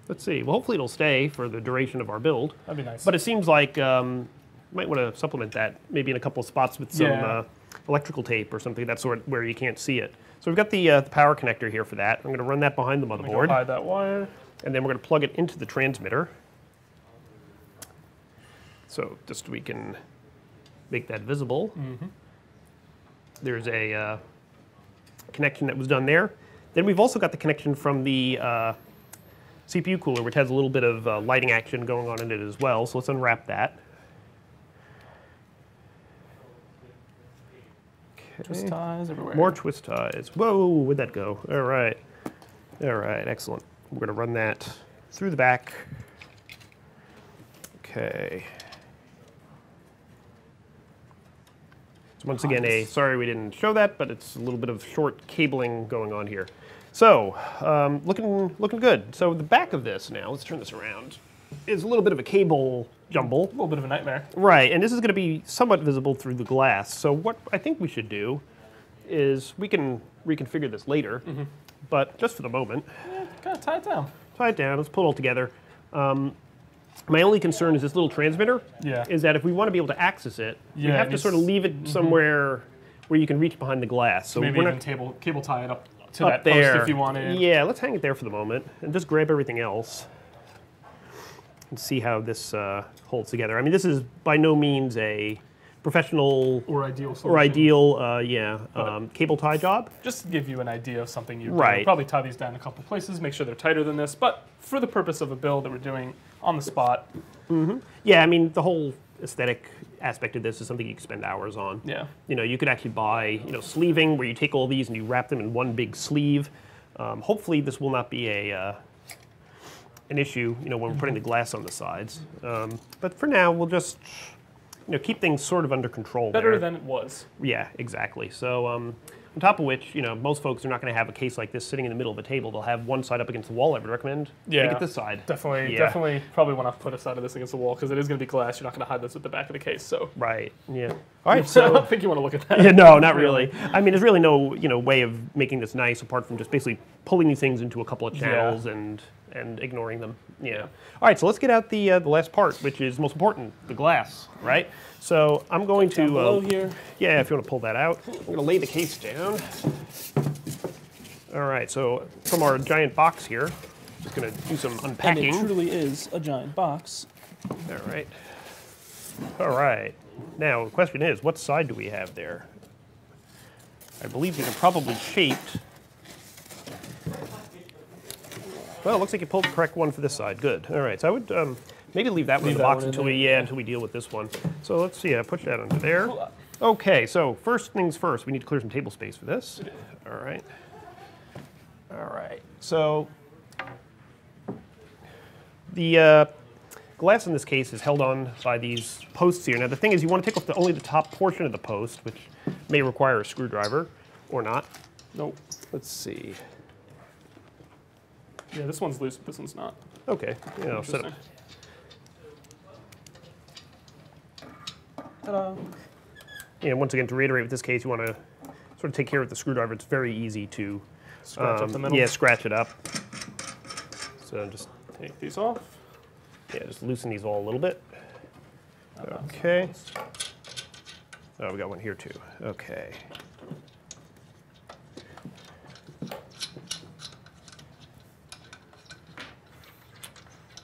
Let's see. Well, hopefully it'll stay for the duration of our build. That'd be nice. But it seems like you might want to supplement that maybe in a couple of spots with some electrical tape or something that sort where you can't see it. So we've got the power connector here for that. I'm going to run that behind the motherboard. Hide that wire. And then we're going to plug it into the transmitter. So just we can make that visible. There's a connection that was done there. Then we've also got the connection from the CPU cooler, which has a little bit of lighting action going on in it as well. So let's unwrap that. Okay. Twist ties everywhere. More twist ties. Whoa, where'd that go? All right. All right, excellent. We're going to run that through the back. Okay. So once again, sorry we didn't show that, but it's a little bit of short cabling going on here. So, looking good. So the back of this now, let's turn this around, is a little bit of a cable jumble. A little bit of a nightmare. Right, and this is going to be somewhat visible through the glass. So what I think we should do is we can reconfigure this later, but just for the moment. Yeah, kind of tie it down. Tie it down, let's pull it all together. My only concern is this little transmitter. Yeah. Is that if we want to be able to access it, we have to sort of leave it somewhere where you can reach behind the glass. So maybe we're even cable tie it up to up that there post if you wanted. Yeah, let's hang it there for the moment and just grab everything else and see how this holds together. I mean, this is by no means a professional or ideal solution. or ideal cable tie job. Just to give you an idea of something you Right. probably tie these down a couple places, make sure they're tighter than this, but for the purpose of a build that we're doing on the spot. Yeah, I mean, the whole aesthetic aspect of this is something you can spend hours on. Yeah. You know, you could actually buy, sleeving where you take all these and you wrap them in one big sleeve. Hopefully this will not be an issue, when we're putting the glass on the sides. But for now, we'll just, keep things sort of under control. Better than it was. Yeah, exactly. So on top of which, most folks are not going to have a case like this sitting in the middle of a table. They'll have one side up against the wall. I would recommend make it this side. Definitely probably want to put a side of this against the wall because it is going to be glass. You're not going to hide this with the back of the case. So Right, yeah. All right, so I so... don't think you want to look at that. Yeah, no, not really. I mean, there's really no, way of making this nice apart from just basically pulling these things into a couple of channels and ignoring them. Yeah. All right, so let's get out the last part, which is most important, the glass, right? So I'm going to... below here. Yeah, if you want to pull that out. I'm going to lay the case down. All right, so from our giant box here, just going to do some unpacking. And it truly is a giant box. All right. All right. Now, the question is, what side do we have there? I believe these are probably shaped. Well, it looks like you pulled the correct one for this side. Good. All right. So I would maybe leave that one in the box until we deal with this one. So let's see. Push that under there. Okay. So first things first, we need to clear some table space for this. All right. All right. So the glass in this case is held on by these posts here. Now the thing is, you want to take off only the top portion of the post, which may require a screwdriver or not. Nope. Let's see. Yeah, this one's loose, but this one's not. Okay. Yeah, I'll set it. Ta-da. And once again, to reiterate with this case, you want to sort of take care of the screwdriver. It's very easy to scratch up the middle. Yeah, scratch it up. So just take these off. Yeah, just loosen these all a little bit. Okay. Oh, we got one here too. Okay.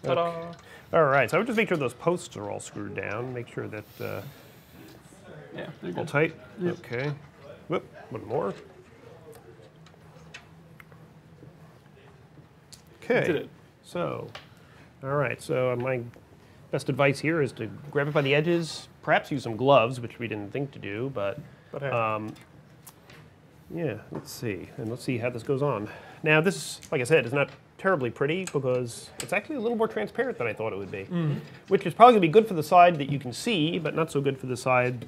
Ta-da. Okay. All right, so I would just make sure those posts are all screwed down. Make sure that yeah, they're all good. tight. Yep. Okay. Whoop, one more. Okay. Did it. So, all right. So my best advice here is to grab it by the edges. Perhaps use some gloves, which we didn't think to do, but hey. yeah. Let's see, and let's see how this goes on. Now, this, like I said, is not terribly pretty because it's actually a little more transparent than I thought it would be, which is probably going to be good for the side that you can see, but not so good for the side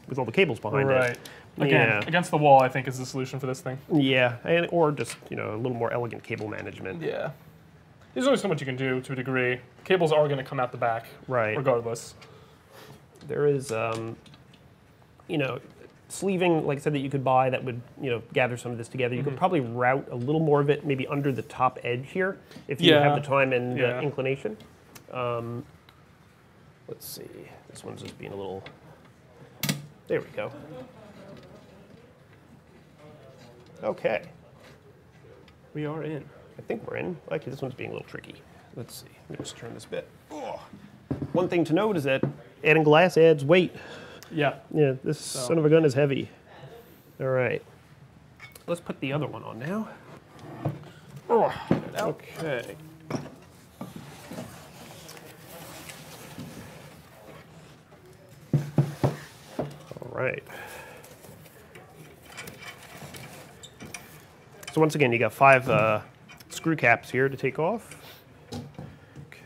with all the cables behind it. Right. Again, against the wall, I think is the solution for this thing. Yeah, or just a little more elegant cable management. Yeah. There's only so much you can do to a degree. Cables are going to come out the back, right? Regardless. There is, sleeving, like I said, that you could buy that would, gather some of this together. You could probably route a little more of it maybe under the top edge here if you have the time and inclination. Let's see. This one's just being a little... There we go. Okay. We are in. I think we're in. Actually, this one's being a little tricky. Let's see. Let me just turn this bit. Oh. One thing to note is that adding glass adds weight. Yeah. Yeah, this son of a gun is heavy. All right. Let's put the other one on now. Oh, okay. right. So once again, you got 5 screw caps here to take off.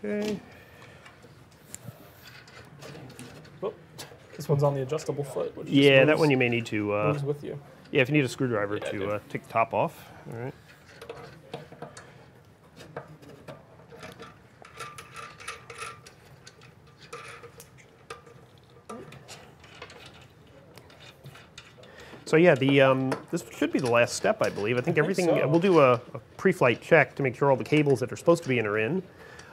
Okay. Oh, this one's on the adjustable foot. Which Yeah, that one you may need to. moves with you. Yeah, if you need a screwdriver to take the top off. All right. So yeah, this should be the last step, I believe. I think everything. so. We'll do a pre-flight check to make sure all the cables that are supposed to be in are in.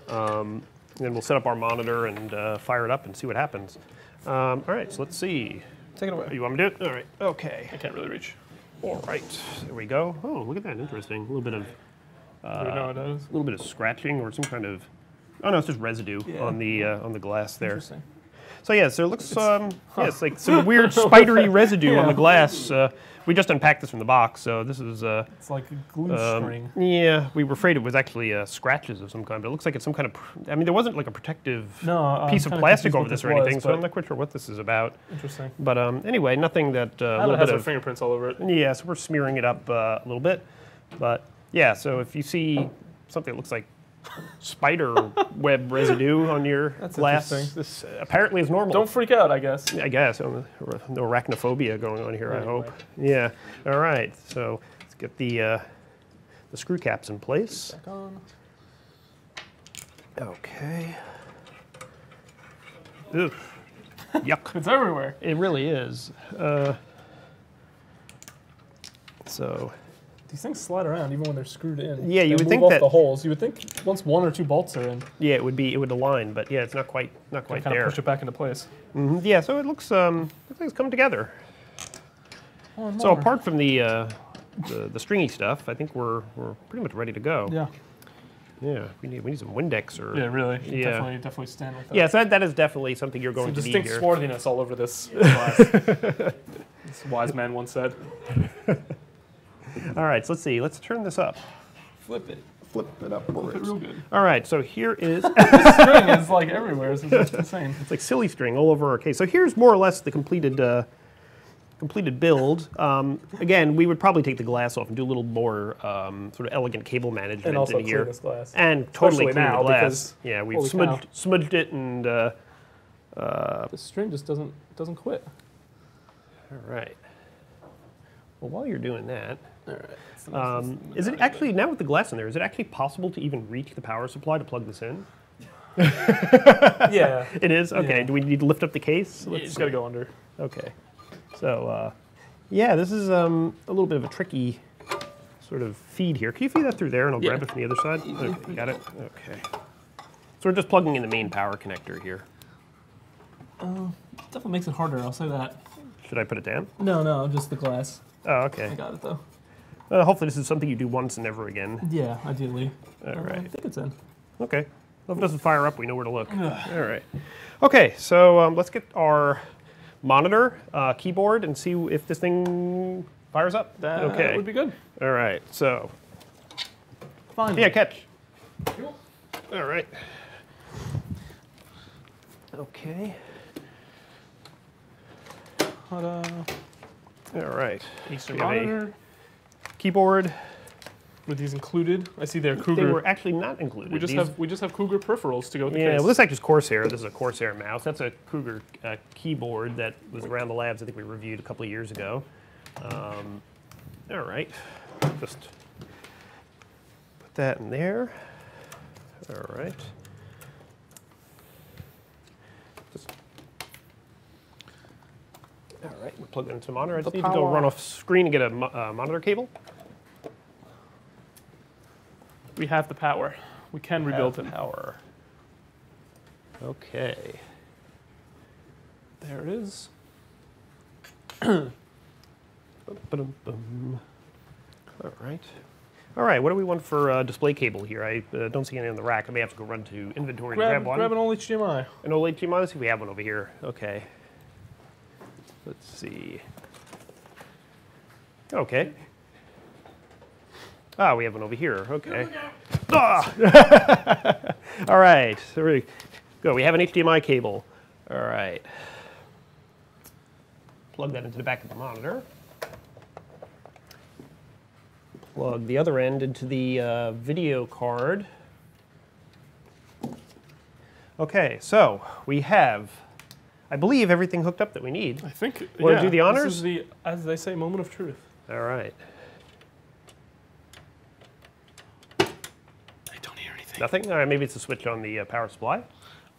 And then we'll set up our monitor and fire it up and see what happens. All right, so let's see. Take it away. You want me to do it? All right. Okay. I can't really reach. All right. There we go. Oh, look at that. Interesting. A little bit of. Do you know what that is? A little bit of scratching or some kind of. Oh no, it's just residue on the glass there. Interesting. So yeah, so it looks, yeah, it's like some weird spidery residue on the glass. We just unpacked this from the box, so this is. It's like a glue string. Yeah, we were afraid it was actually scratches of some kind, but it looks like it's some kind of. I mean, there wasn't like a protective piece of plastic over this or anything, so I'm not quite sure what this is about. Interesting. But anyway, nothing that. A little bit of fingerprints all over it. Yeah, so we're smearing it up a little bit, but yeah, so if you see something that looks like spider web residue on your glass, this apparently is normal. Don't freak out, I guess. I guess. No arachnophobia going on here, I hope. Yeah. All right. So let's get the screw caps in place. Back on. Okay. Ugh. Yuck. It's everywhere. It really is. So. These things slide around even when they're screwed in. Yeah, you would think off that the holes. You would think once 1 or 2 bolts are in. Yeah, it would align, but yeah, it's not quite kind there. of push it back into place. Yeah, so it looks it's come together. So apart from the stringy stuff, I think we're pretty much ready to go. Yeah. Yeah, we need some Windex or. Yeah, really. Yeah. Definitely stand with that. Yeah, so that is definitely something you're going to need here. Distinct swarthiness all over this glass. This wise man once said. All right, so let's see. Let's turn this up. Flip it. Flip it up. Flip it real good. All right, so here is. The string is like everywhere. It's insane. It's like silly string all over our case. So here's more or less the completed build. Again, we would probably take the glass off and do a little more sort of elegant cable management And also in here. clean this glass. And totally Especially clean now, the glass. because Yeah, we've holy cow. smudged it and. The string just doesn't quit. All right. Well, while you're doing that. All right. Is it actually, now with the glass in there, is it actually possible to even reach the power supply to plug this in? Yeah. It is? Okay. Yeah. Do we need to lift up the case? You just got to go under. Okay. So, yeah, this is a little bit of a tricky sort of feed here. Can you feed that through there and I'll grab it from the other side? Okay, got it? Okay. So we're just plugging in the main power connector here. Definitely makes it harder, I'll say that. Should I put it down? No, just the glass. Oh, okay. I got it though. Hopefully this is something you do once and never again. Yeah, ideally. All right. I think it's in. Okay. Well, if it doesn't fire up, we know where to look. All right. Okay, so let's get our monitor, keyboard, and see if this thing fires up. That would be good. All right, so. Fine. Yeah, catch. All right. Okay. Ta-da. All right. Eastern We have a monitor. Keyboard. Were these included? I see they're Cougar. They were actually not included. we just have Cougar peripherals to go with the Yeah, case. well, this is actually Corsair. This is a Corsair mouse. That's a Cougar keyboard that was around the labs. I think we reviewed a couple of years ago. All right, just put that in there. All right. All right, we'll plug it into the monitor. I just need to go run off screen and get a monitor cable. We have the power. We can rebuild it. Power. Okay. There it is. Ba-dum-bum. All right. All right, what do we want for display cable here? I don't see any on the rack. I may have to go run to inventory and grab one. Grab an old HDMI. An old HDMI? Let's see if we have one over here. Okay. Let's see. Okay. Ah, we have one over here. Okay. Ah! All right. There we go. We have an HDMI cable. All right. Plug that into the back of the monitor. Plug the other end into the video card. Okay, so we have, I believe, everything hooked up that we need. I think. Want to do the honors? This is the, as they say, moment of truth. All right. I don't hear anything. Nothing? All right, maybe it's a switch on the power supply.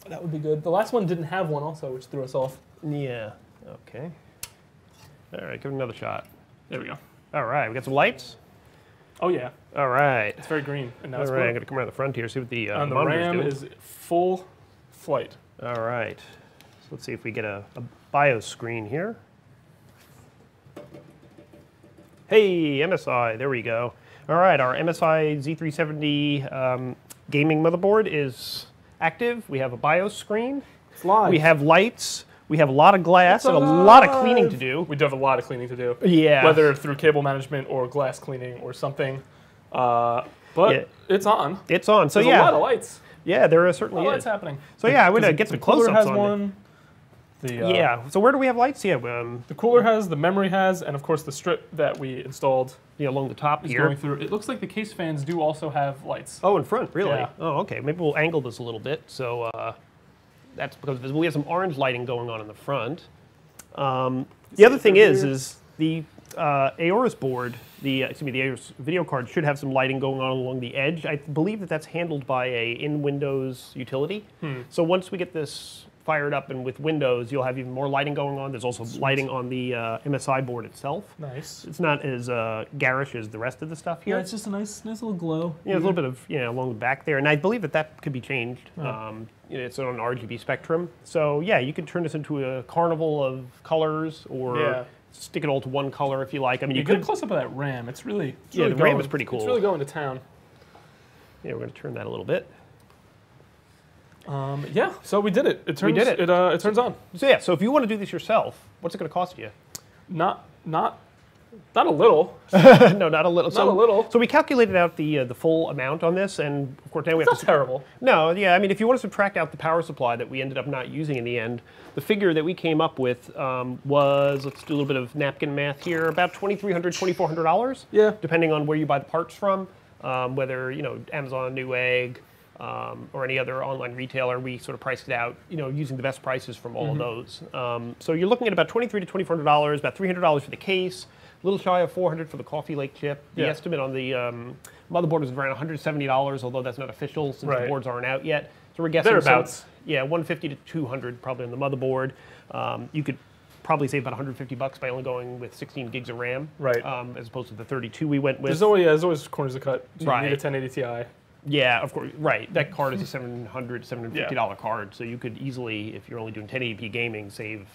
That would be good. The last one didn't have one also, which threw us off. Yeah, okay. All right, give it another shot. There we go. All right, we got some lights. Oh yeah. All right. It's very green. And now All it's right, blue. I'm going to come around the front here, see what the And the monitor's RAM doing. is full flight. All right. So let's see if we get a BIOS screen here. Hey, MSI, there we go. All right, our MSI Z370 gaming motherboard is active. We have a BIOS screen. It's live. We have lights. We have a lot of glass and a lot of cleaning to do. We do have a lot of cleaning to do. Yeah. Whether through cable management or glass cleaning or something. But Yeah. it's on. It's on. So There's yeah. a lot of lights. Yeah, there A certainly lot of is. lights happening. So yeah, I would get some the cooler close-ups has on one. yeah. So where do we have lights? Yeah, The cooler has, the memory has, and of course the strip that we installed along the top is here. going through. It looks like the case fans do also have lights. Oh, in front, really? Yeah. Oh, okay. Maybe we'll angle this a little bit. So that's because we have some orange lighting going on in the front. The other thing is the Aorus board, the Aorus video card should have some lighting going on along the edge. I believe that that's handled by a in-Windows utility. So once we get this fired up and with Windows, you'll have even more lighting going on. There's also lighting on the MSI board itself. Nice. It's not as garish as the rest of the stuff here. Yeah, it's just a nice little glow. Yeah, a little bit of along the back there, and I believe that could be changed. It's on an RGB spectrum, so yeah, you can turn this into a carnival of colors, or stick it all to one color if you like. I mean, you get a could. close up of that RAM. It's really The RAM is pretty cool. It's really going to town. Yeah, we're going to turn that a little bit. Yeah, so we did it. It turns, We did it. It turns on. So yeah, so if you want to do this yourself, what's it going to cost you? Not a little. No, not a little. Not a little. So we calculated out the full amount on this, and of course now we have It's not terrible. No, yeah, I mean, if you want to subtract out the power supply that we ended up not using in the end, the figure that we came up with was, let's do a little bit of napkin math here, about $2,300, $2,400. Yeah. Depending on where you buy the parts from, whether, Amazon, Newegg, or any other online retailer, we sort of priced it out, using the best prices from all of those. So you're looking at about $2,300 to $2,400, about $300 for the case, a little shy of $400 for the Coffee Lake chip. The estimate on the motherboard is around $170, although that's not official since the boards aren't out yet. So we're guessing thereabouts. $150 to $200 probably on the motherboard. You could probably save about $150 by only going with 16 gigs of RAM, as opposed to the 32 we went with. There's always corners to cut. You Right. need a 1080 Ti. Yeah, of course, right. That card is a $700, $750 card, so you could easily, if you're only doing 1080p gaming, save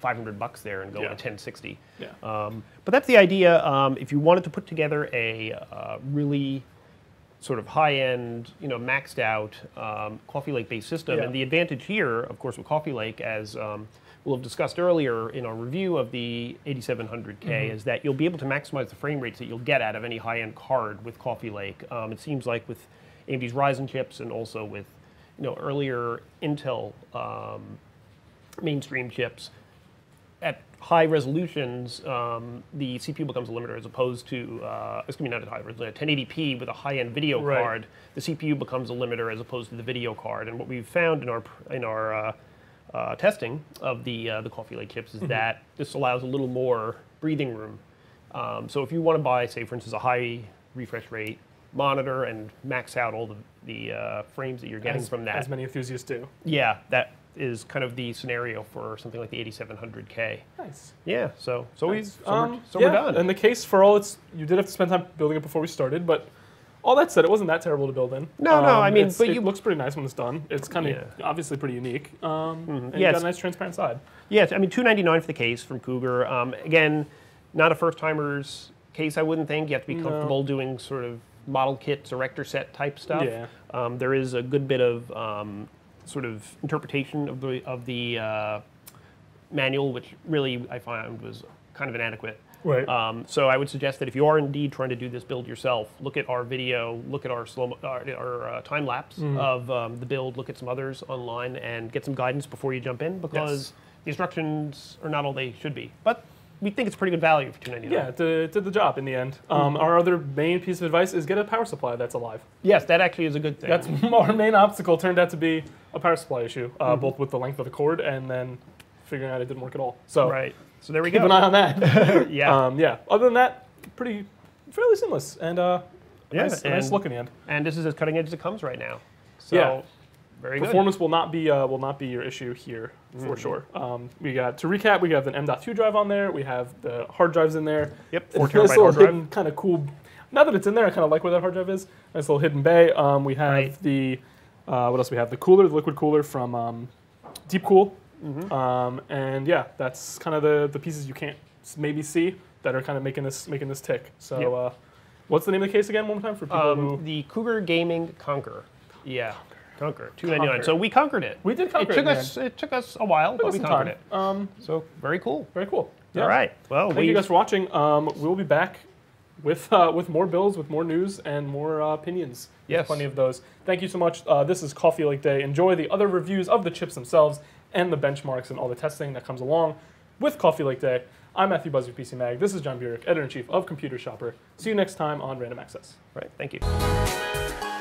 $500 there and go with a 1060. Yeah. But that's the idea. If you wanted to put together a really sort of high-end, maxed out Coffee Lake-based system, and the advantage here, of course, with Coffee Lake, as we'll have discussed earlier in our review of the 8700K, is that you'll be able to maximize the frame rates that you'll get out of any high-end card with Coffee Lake. It seems like with AMD's Ryzen chips and also with earlier Intel mainstream chips, at high resolutions, the CPU becomes a limiter as opposed to, it's going to be not at high resolution, 1080p with a high-end video card, the CPU becomes a limiter as opposed to the video card. And what we've found in our testing of the Coffee Lake chips is that this allows a little more breathing room. So if you want to buy, say, for instance, a high refresh rate monitor and max out all the frames that you're getting from that. As many enthusiasts do. Yeah, that is kind of the scenario for something like the 8700K. Nice. Yeah, so Nice. we're done. And the case, for all you did have to spend time building it before we started, but all that said, it wasn't that terrible to build in. No, I mean, but it looks pretty nice when it's done. It's kind of obviously pretty unique. And you got a nice transparent side. Yes, I mean, $299 for the case from Cougar. Again, not a first-timer's case, I wouldn't think. You have to be comfortable doing sort of model kits, erector set type stuff. Yeah. There is a good bit of sort of interpretation of the manual, which really I found was kind of inadequate. Right. So I would suggest that if you are indeed trying to do this build yourself, look at our video, look at our time lapse of the build, look at some others online, and get some guidance before you jump in, because The instructions are not all they should be, but we think it's pretty good value for $299. Yeah, it did the job in the end. Our other main piece of advice is get a power supply that's alive. Yes, that actually is a good thing. That's our main obstacle. Turned out to be a power supply issue, both with the length of the cord and then figuring out it didn't work at all. So right. So there we go. keep an eye on that. Yeah. Yeah. Other than that, fairly seamless and Yeah, a nice look in the end. And this is as cutting edge as it comes right now. So Yeah. very good. Performance will not be your issue here for sure. We got, to recap, we have an M.2 drive on there. We have the hard drives in there. Yep, It's 4 a nice terabyte little hard drive. hidden, kind of cool. Now that it's in there, I kind of like where that hard drive is. Nice little hidden bay. We have Right. the what else? We have the cooler, the liquid cooler from Deep Cool. And yeah, that's kind of the pieces you can't maybe see that are kind of making this tick. So Yep. what's the name of the case again? One more time for people who The Cougar Gaming Conquer. Yeah. Conquer, $299. Conquer. So we conquered it. we did conquer It took us a while, but we some conquered time. it. So very cool. Very cool. Yeah. All right. Well, Thank you guys for watching. We'll be back with more builds, with more news, and more opinions. Yes. Plenty of those. Thank you so much. This is Coffee Lake Day. Enjoy the other reviews of the chips themselves and the benchmarks and all the testing that comes along with Coffee Lake Day. I'm Matthew Buzz with PCMag. This is John Burek, Editor-in-Chief of Computer Shopper. See you next time on Random Access. Right. Thank you.